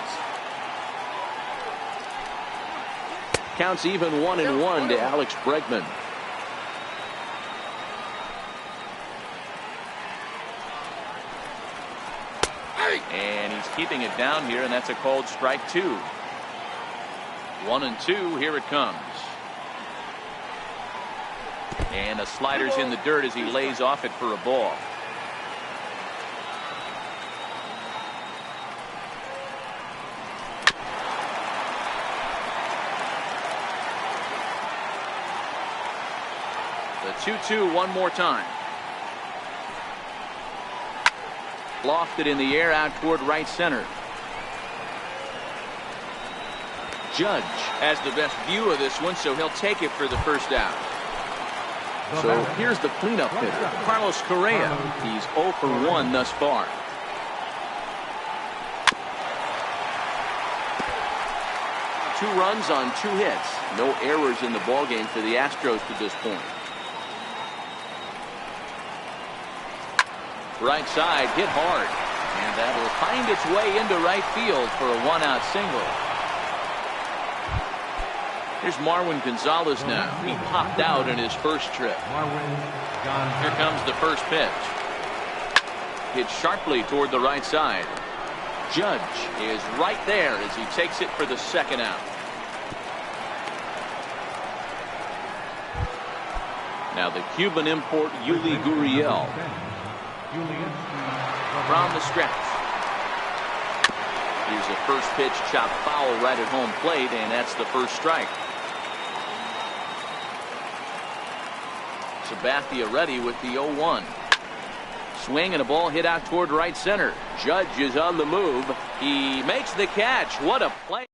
Counts even 1-1 to Alex Bregman. And he's keeping it down here, and that's a called strike 2. 1-2, here it comes. And a slider's in the dirt as he lays off it for a ball. The 2-2 one more time. Lofted in the air out toward right center. Judge has the best view of this one, so he'll take it for the first out. So here's the cleanup hitter, Carlos Correa. He's 0 for 1 thus far. Two runs on 2 hits. No errors in the ballgame for the Astros to this point. Right side, hit hard. And that will find its way into right field for a 1-out single. Here's Marwin Gonzalez now. He popped out in his first trip. Here comes the first pitch. Hit sharply toward the right side. Judge is right there as he takes it for the second out. Now the Cuban import Yuli Gurriel from the stretch. Here's a first pitch chopped foul right at home plate, and that's the first strike. Sabathia ready with the 0-1. Swing and a ball hit out toward right center. Judge is on the move. He makes the catch. What a play.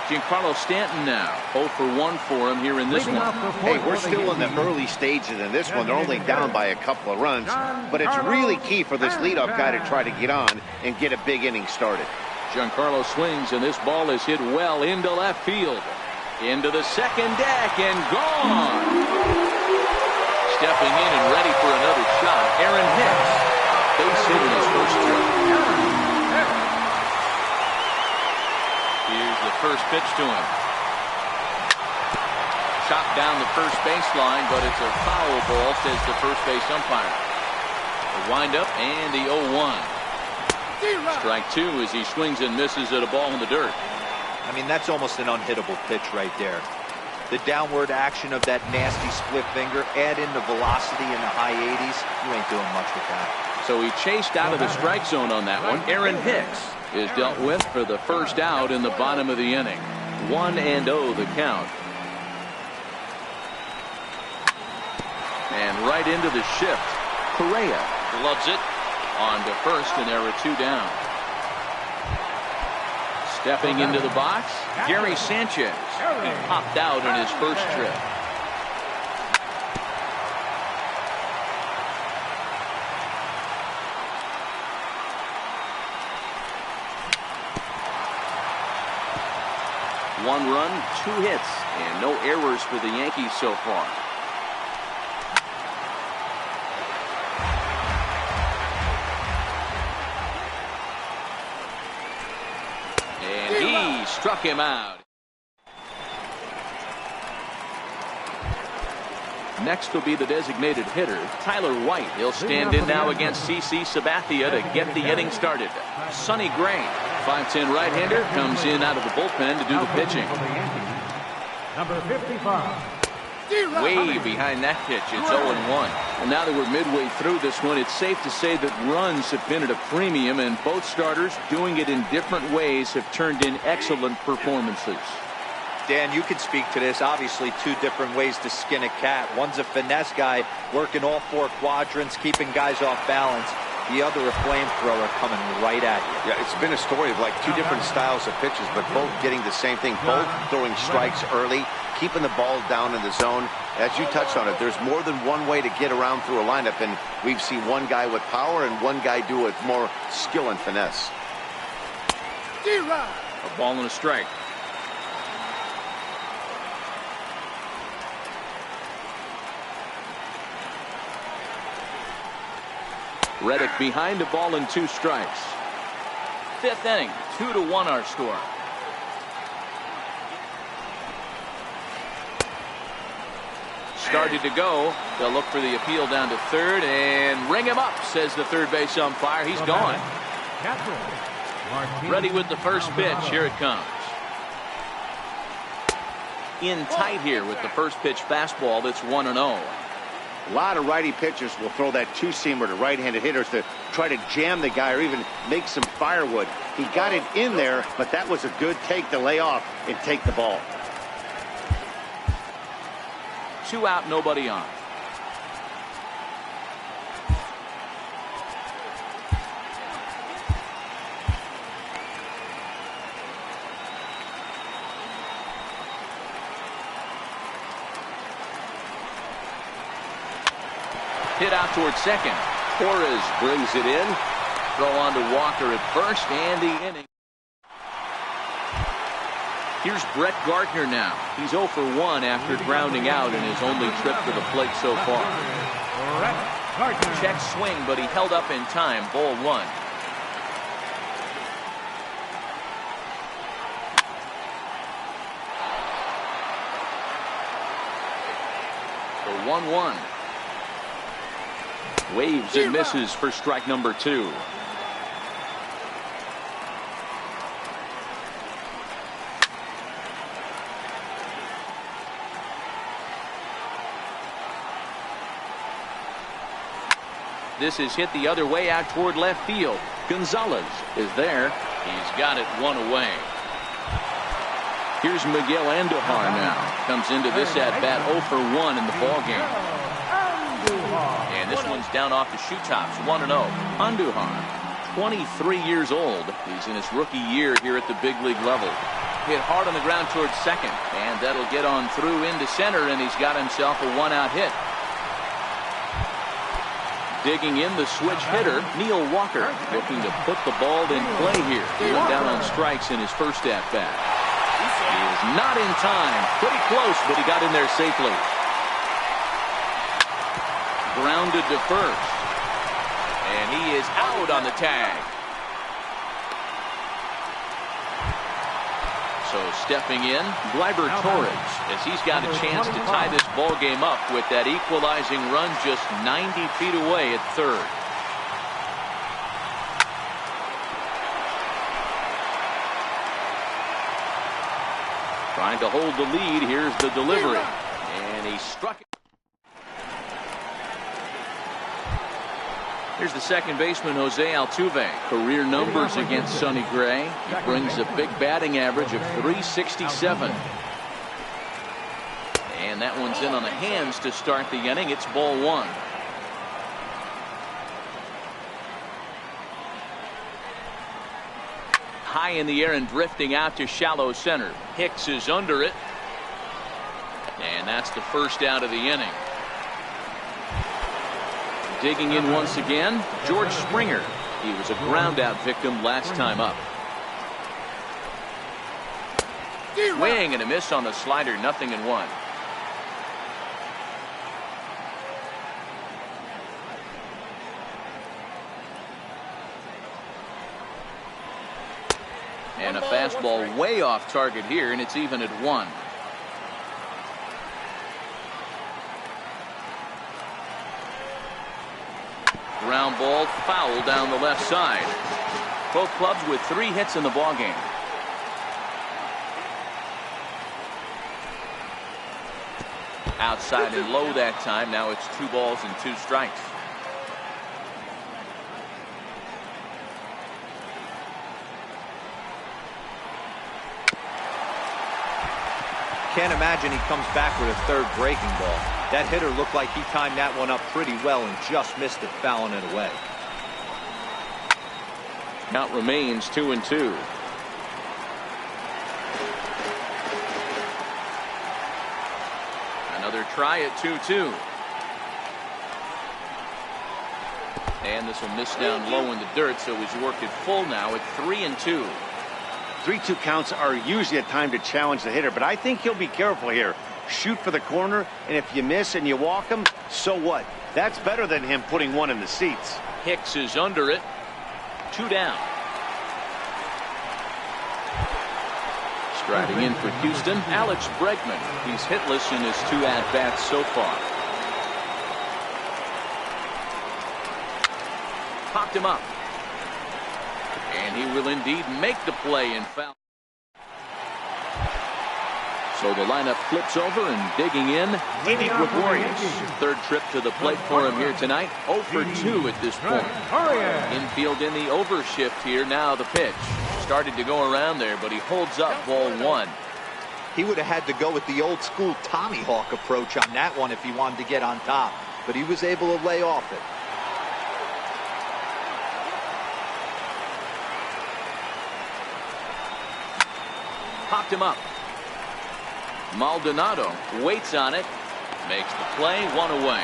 Giancarlo Stanton now. 0 for 1 for him here in this one. Hey, we're still in the early stages in this one. They're only down by a couple of runs, but it's really key for this leadoff guy to try to get on and get a big inning started. Giancarlo swings, and this ball is hit well into left field. Into the second deck and gone. Stepping in and ready for another shot, Aaron Hicks. Base hit in his first trip. Here's the first pitch to him. Shot down the first baseline, but it's a foul ball, says the first base umpire. The windup and the 0-1. Strike 2 as he swings and misses at a ball in the dirt. I mean, that's almost an unhittable pitch right there. The downward action of that nasty split finger, add in the velocity in the high 80s, you ain't doing much with that. So he chased out of the strike zone on that one. Aaron Hicks is dealt with for the first out in the bottom of the inning. 1-0 the count. And right into the shift. Correa loves it. On to first, and there are 2 down. Stepping into the box, Gary Sanchez. He popped out in his first trip. One run, 2 hits, and no errors for the Yankees so far. Struck him out. Next will be the designated hitter, Tyler White. He'll stand in now against CC Sabathia to get the inning started. Sonny Gray, 5'10" right-hander, comes in out of the bullpen to do the pitching. Number 55. Way behind that pitch. It's 0-1. Well, now that we're midway through this one, it's safe to say that runs have been at a premium, and both starters, doing it in different ways, have turned in excellent performances. Dan, you can speak to this. Obviously, 2 different ways to skin a cat. One's a finesse guy, working all 4 quadrants, keeping guys off balance. The other, a flamethrower coming right at you. Yeah, it's been a story of like 2 different styles of pitches, but both getting the same thing. Both throwing strikes early, keeping the ball down in the zone. As you touched on it, there's more than one way to get around through a lineup, and we've seen one guy with power and one guy do it with more skill and finesse. A ball and a strike. Reddick behind the ball and 2 strikes. 5th inning, 2-1 our score. Started to go. They'll look for the appeal down to third and ring him up, says the third base umpire. He's gone. Ready with the first pitch. Here it comes. In tight here with the first pitch fastball. That's 1-0. A lot of righty pitchers will throw that 2-seamer to right-handed hitters to try to jam the guy or even make some firewood. He got it in there, but that was a good take to lay off and take the ball. 2 out, nobody on. Hit out towards second. Torres brings it in. Throw on to Walker at first, and the inning. Here's Brett Gardner now. He's 0 for 1 after grounding out in his only trip to the plate so far. Check swing, but he held up in time. Ball 1. The 1-1. Waves and misses for strike number 2. This is hit the other way out toward left field. Gonzalez is there. He's got it 1 away. Here's Miguel Andujar now. Comes into this at-bat 0 for 1 in the ballgame. And this one's down off the shoe tops, 1-0. Andujar, 23 years old. He's in his rookie year here at the big league level. hit hard on the ground towards second. And that'll get on through into center, and he's got himself a one-out hit. Digging in the switch hitter, Neil Walker, looking to put the ball in play here. He went down on strikes in his first at-bat. He is not in time. Pretty close, but he got in there safely. Grounded to first. And he is out on the tag. So stepping in, Gleyber Torres, as he's got a chance to tie this ball game up with that equalizing run just 90 feet away at third. Trying to hold the lead. Here's the delivery. And he struck it. Here's the second baseman, Jose Altuve. Career numbers against Sonny Gray. He brings a big batting average of .367. And that one's in on the hands to start the inning. It's ball one. High in the air and drifting out to shallow center. Hicks is under it. And that's the first out of the inning. Digging in once again, George Springer. He was a ground out victim last time up. Swing and a miss on the slider, 0-1. And a fastball way off target here, and it's even at 1. Ground ball foul down the left side. Both clubs with 3 hits in the ballgame. Outside and low that time. Now it's 2 balls and 2 strikes. Can't imagine he comes back with a third breaking ball. That hitter looked like he timed that one up pretty well and just missed it, fouling it away. Count remains 2-2. Another try at 2-2. And this will miss down low in the dirt, so he's worked it full now at 3-2. 3-2 counts are usually a time to challenge the hitter, but I think he'll be careful here. Shoot for the corner, and if you miss and you walk him, so what? That's better than him putting one in the seats. Hicks is under it. 2 down. Striding in for Houston, Alex Bregman. He's hitless in his 2 at-bats so far. Popped him up. And he will indeed make the play and foul. So the lineup flips over and digging in, Didi Gregorius. Third trip to the plate for him here tonight. 0 for 2 at this point. Infield in the overshift here. Now the pitch. Started to go around there, but he holds up ball 1. He would have had to go with the old school Tommy Hawk approach on that one if he wanted to get on top. But he was able to lay off it. Popped him up. Maldonado waits on it. Makes the play, 1 away.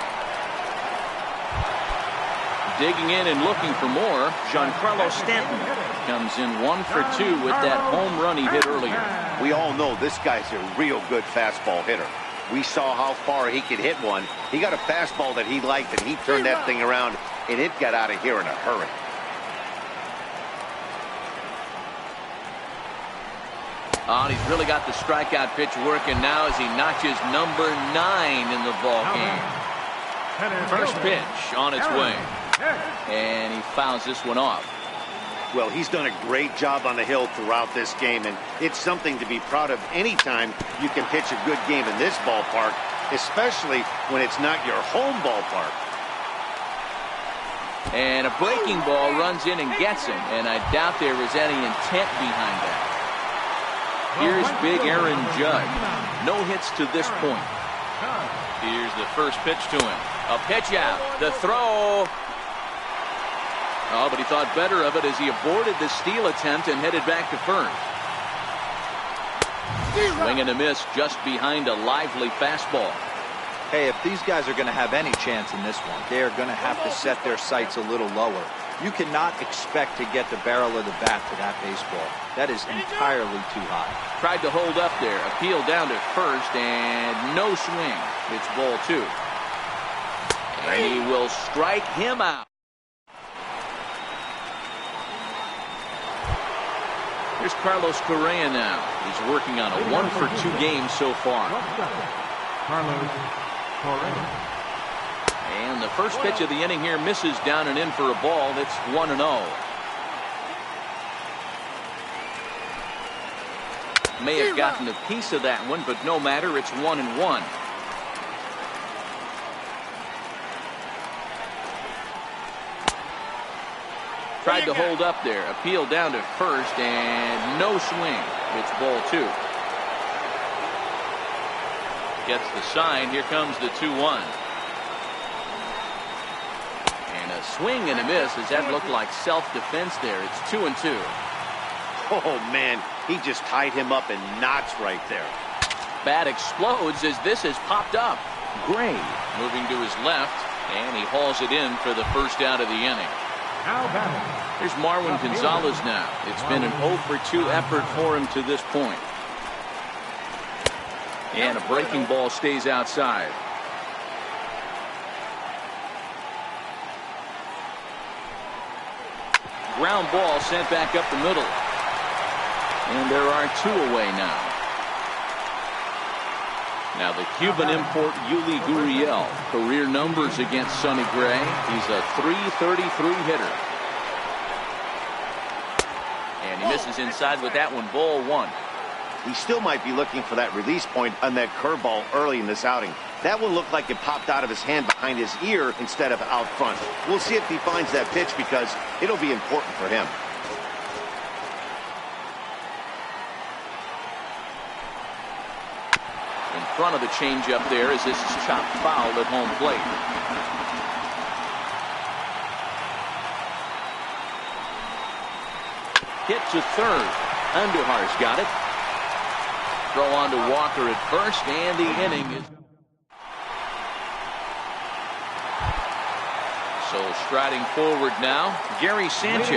Digging in and looking for more, Giancarlo Stanton comes in 1 for 2 with that home run he hit earlier. We all know this guy's a real good fastball hitter. We saw how far he could hit one. He got a fastball that he liked, and he turned that thing around, and it got out of here in a hurry. Oh, and he's really got the strikeout pitch working now as he notches number 9 in the ball game. First pitch on its way. And he fouls this one off. Well, he's done a great job on the hill throughout this game, and it's something to be proud of anytime you can pitch a good game in this ballpark, especially when it's not your home ballpark. And a breaking ball runs in and gets him, and I doubt there was any intent behind that. Here's big Aaron Judge. No hits to this point. Here's the first pitch to him. A pitch out. The throw. Oh, but he thought better of it as he aborted the steal attempt and headed back to first. Swing and a miss just behind a lively fastball. Hey, if these guys are going to have any chance in this one, they are going to have to set their sights a little lower. You cannot expect to get the barrel of the bat to that baseball. That is entirely too high. Tried to hold up there. Appeal down to first, and no swing. It's ball 2. And he will strike him out. Here's Carlos Correa now. He's working on a 1-for-2 game so far. Carlos Correa. And the first pitch of the inning here misses down and in for a ball. It's 1-0. May have gotten a piece of that one, but no matter. It's 1-1. Tried to hold up there. Appeal down to first, and no swing. It's ball 2. Gets the sign. Here comes the 2-1. And a swing and a miss. Does that look like self-defense there? It's 2-2. Oh, man, he just tied him up in knots right there. Bat explodes as this has popped up. Gray moving to his left, and he hauls it in for the first out of the inning. Here's Marwin Gonzalez now. It's been an 0-for-2 effort for him to this point. And a breaking ball stays outside. Ground ball sent back up the middle. And there are 2 away now. Now the Cuban import Yuli Gurriel. Career numbers against Sonny Gray. He's a .333 hitter. And he misses inside with that one. Ball 1. He still might be looking for that release point on that curveball early in this outing. That one looked like it popped out of his hand behind his ear instead of out front. We'll see if he finds that pitch because it'll be important for him. In front of the changeup there as this is chopped foul at home plate. Hit to third. Andujar's got it. Throw on to Walker at first, and the inning is. So striding forward now, Gary Sanchez.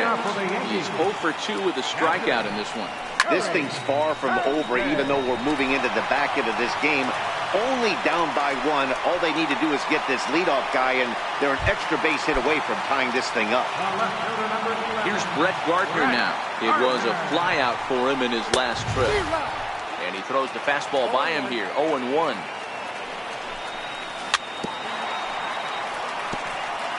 He's 0-for-2 with a strikeout in this one. This thing's far from over, even though we're moving into the back end of this game. Only down by 1. All they need to do is get this leadoff guy, and they're an extra base hit away from tying this thing up. Here's Brett Gardner now. It was a flyout for him in his last trip. And he throws the fastball by him here. 0-1.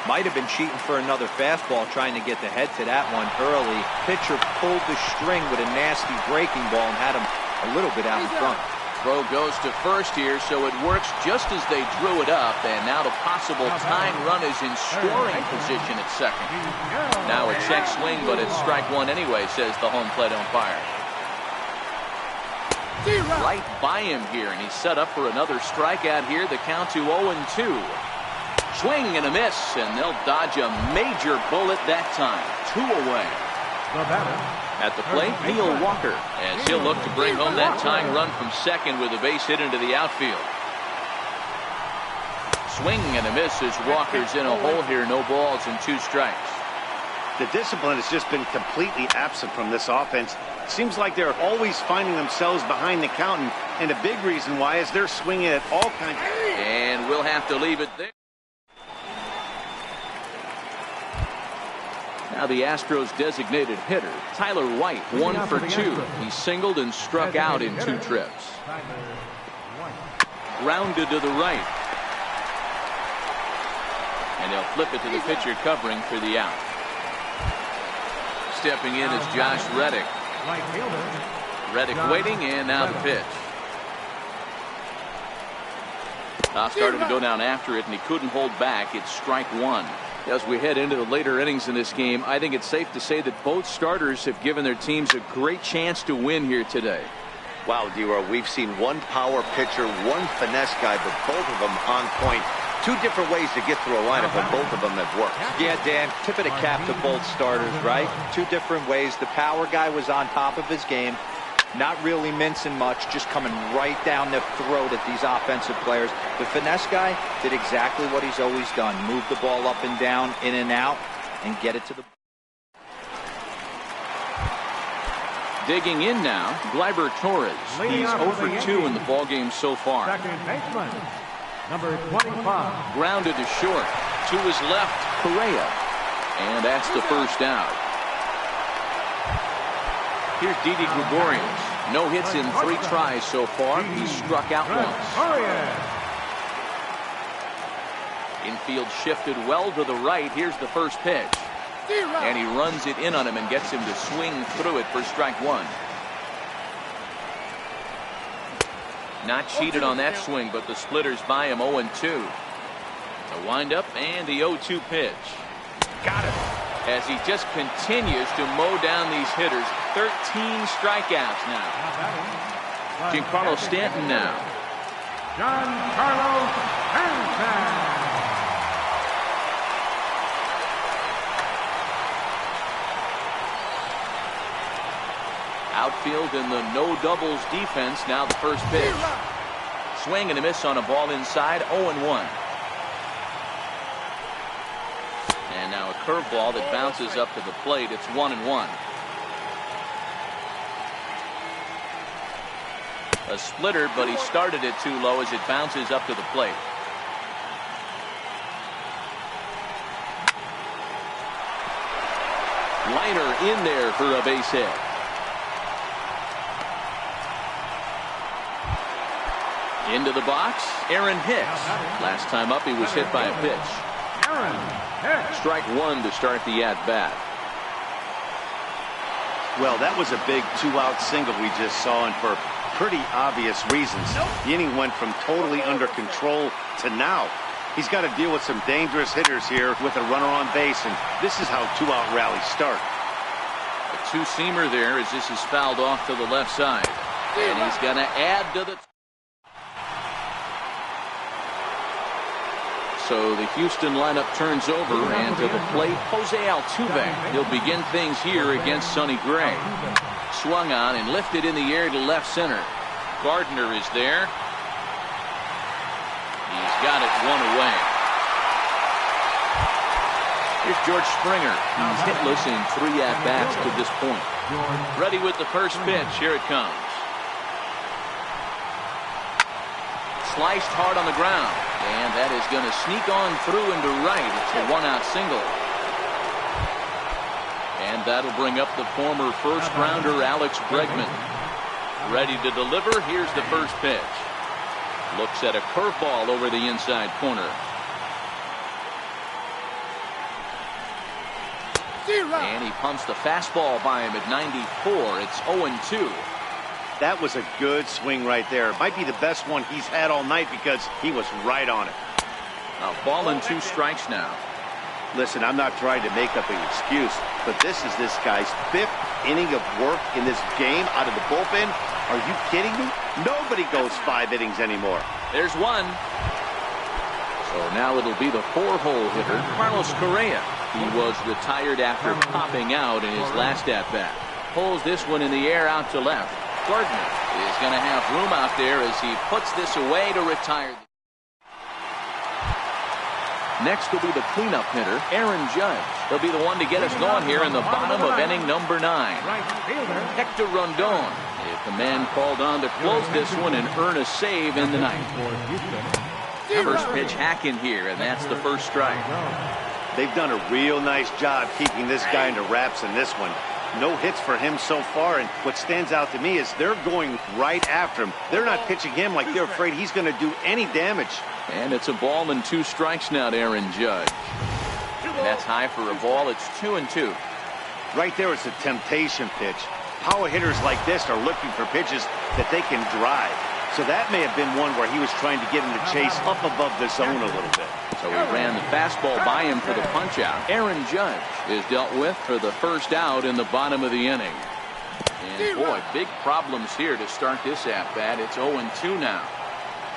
Might have been cheating for another fastball, trying to get the head to that one early. Pitcher pulled the string with a nasty breaking ball and had him a little bit out in front. Throw goes to first here, so it works just as they drew it up. And now the possible tying run is in scoring position at second. Now a check swing, but it's strike 1 anyway, says the home plate umpire. Right by him here, and he's set up for another strikeout here. The count to 0-2. Swing and a miss, and they'll dodge a major bullet that time. 2 away. At the plate, Neil Walker, as he'll look to bring home that tying run from second with a base hit into the outfield. Swing and a miss as Walker's in a hole here. No balls and 2 strikes. The discipline has just been completely absent from this offense. Seems like they're always finding themselves behind the count, and a big reason why is they're swinging at all kinds. And we'll have to leave it there. Now the Astros designated hitter, Tyler White, 1-for-2. He singled and struck out in 2 trips. Grounded to the right. And they'll flip it to the pitcher covering for the out. Stepping in is Josh Reddick. Reddick waiting, and now the pitch. Started to go down after it, and he couldn't hold back. It's strike 1. As we head into the later innings in this game, I think it's safe to say that both starters have given their teams a great chance to win here today. Wow, D-Row, we've seen one power pitcher, one finesse guy, but both of them on point. 2 different ways to get through a lineup, and both of them have worked. Yeah, Dan, tip of the cap to both starters, right? 2 different ways. The power guy was on top of his game. Not really mincing much, just coming right down the throat at these offensive players. The finesse guy did exactly what he's always done. Move the ball up and down, in and out, and get it to the... Digging in now, Gleyber Torres. He's 0 for 2 in the ballgame so far. Second baseman, number 25. Grounded to short. To his left, Correa. And that's the first out. Here's Didi Gregorius. No hits in 3 tries so far. He's struck out once. Infield shifted well to the right. Here's the first pitch. And he runs it in on him and gets him to swing through it for strike 1. Not cheated on that swing, but the splitters by him 0-2. A windup and the 0-2 pitch. Got it. As he just continues to mow down these hitters. 13 strikeouts now. Giancarlo Stanton now. Giancarlo Stanton. Outfield in the no doubles defense. Now the first pitch. Swing and a miss on a ball inside. 0-1. And now a curveball that bounces up to the plate. It's 1-1. A splitter, but he started it too low as it bounces up to the plate. Liner in there for a base hit. Into the box, Aaron Hicks. Last time up, he was hit by a pitch. Strike 1 to start the at-bat. Well, that was a big 2-out single we just saw, and for pretty obvious reasons. The inning went from totally under control to now. He's got to deal with some dangerous hitters here with a runner on base, and this is how 2-out rallies start. A 2-seamer there as this is fouled off to the left side. And he's going to add to the... So the Houston lineup turns over, and to the plate, Jose Altuve. He'll begin things here against Sonny Gray. Swung on and lifted in the air to left center. Gardner is there. He's got it 1 away. Here's George Springer. He's hitless in 3 at-bats to this point. Ready with the first pitch. Here it comes. Sliced hard on the ground. And that is going to sneak on through into right. It's a 1-out single. And that'll bring up the former first-rounder Alex Bregman. Ready to deliver. Here's the first pitch. Looks at a curveball over the inside corner. And he pumps the fastball by him at 94. It's 0-2. That was a good swing right there. Might be the best one he's had all night because he was right on it. A ball and 2 strikes now. Listen, I'm not trying to make up an excuse, but this is this guy's 5th inning of work in this game out of the bullpen. Are you kidding me? Nobody goes 5 innings anymore. There's one. So now it'll be the 4-hole hitter, Carlos Correa. He was retired after popping out in his last at-bat. Pulls this one in the air out to left. Gardner is going to have room out there as he puts this away to retire. Next will be the cleanup hitter, Aaron Judge. He'll be the one to get us going here in the bottom of inning number 9. Hector Rondon is the man called on to close this one and earn a save in the 9th. First pitch hacking here, and that's the first strike. They've done a real nice job keeping this guy into wraps in this one. No hits for him so far, and what stands out to me is they're going right after him. They're not pitching him like they're afraid he's going to do any damage. And it's a ball and 2 strikes now to Aaron Judge. And that's high for a ball. It's 2-2. Right there is a temptation pitch. Power hitters like this are looking for pitches that they can drive. So that may have been one where he was trying to get him to chase up above the zone a little bit. So he ran the fastball by him for the punch-out. Aaron Judge is dealt with for the first out in the bottom of the inning. And boy, big problems here to start this at-bat. It's 0-2 now.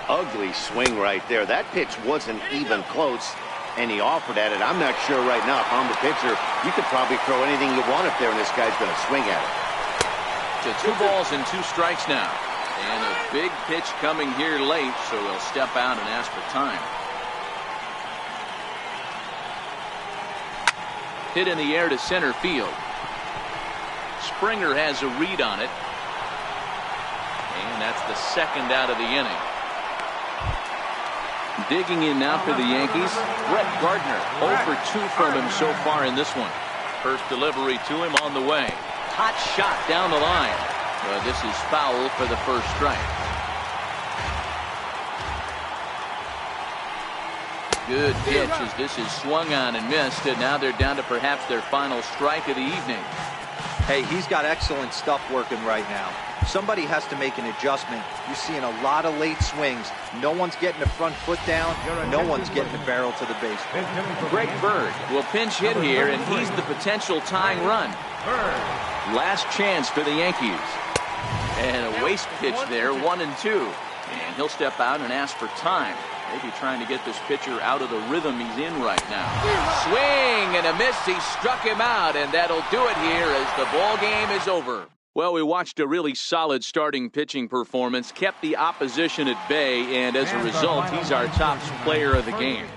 Ugly swing right there. That pitch wasn't even close, and he offered at it. I'm not sure right now if I'm the pitcher, you could probably throw anything you want up there, and this guy's going to swing at it. to 2 balls and 2 strikes now. And a big pitch coming here late, so he'll step out and ask for time. Hit in the air to center field. Springer has a read on it. And that's the 2nd out of the inning. Digging in now for the Yankees, Brett Gardner. 0 for 2 from him so far in this one. First delivery to him on the way. Hot shot down the line. This is foul for the first strike. Good pitch as this is swung on and missed, and now they're down to perhaps their final strike of the evening. Hey, he's got excellent stuff working right now. Somebody has to make an adjustment. You're seeing a lot of late swings. No one's getting the front foot down. No one's getting the barrel to the baseball. Greg Bird will pinch hit here, and he's the potential tying run. Last chance for the Yankees. And a waste pitch there, 1 and 2. And he'll step out and ask for time. Maybe trying to get this pitcher out of the rhythm he's in right now. Swing and a miss. He struck him out, and that'll do it here as the ball game is over. Well, we watched a really solid starting pitching performance, kept the opposition at bay, and as a result, he's our top player of the game.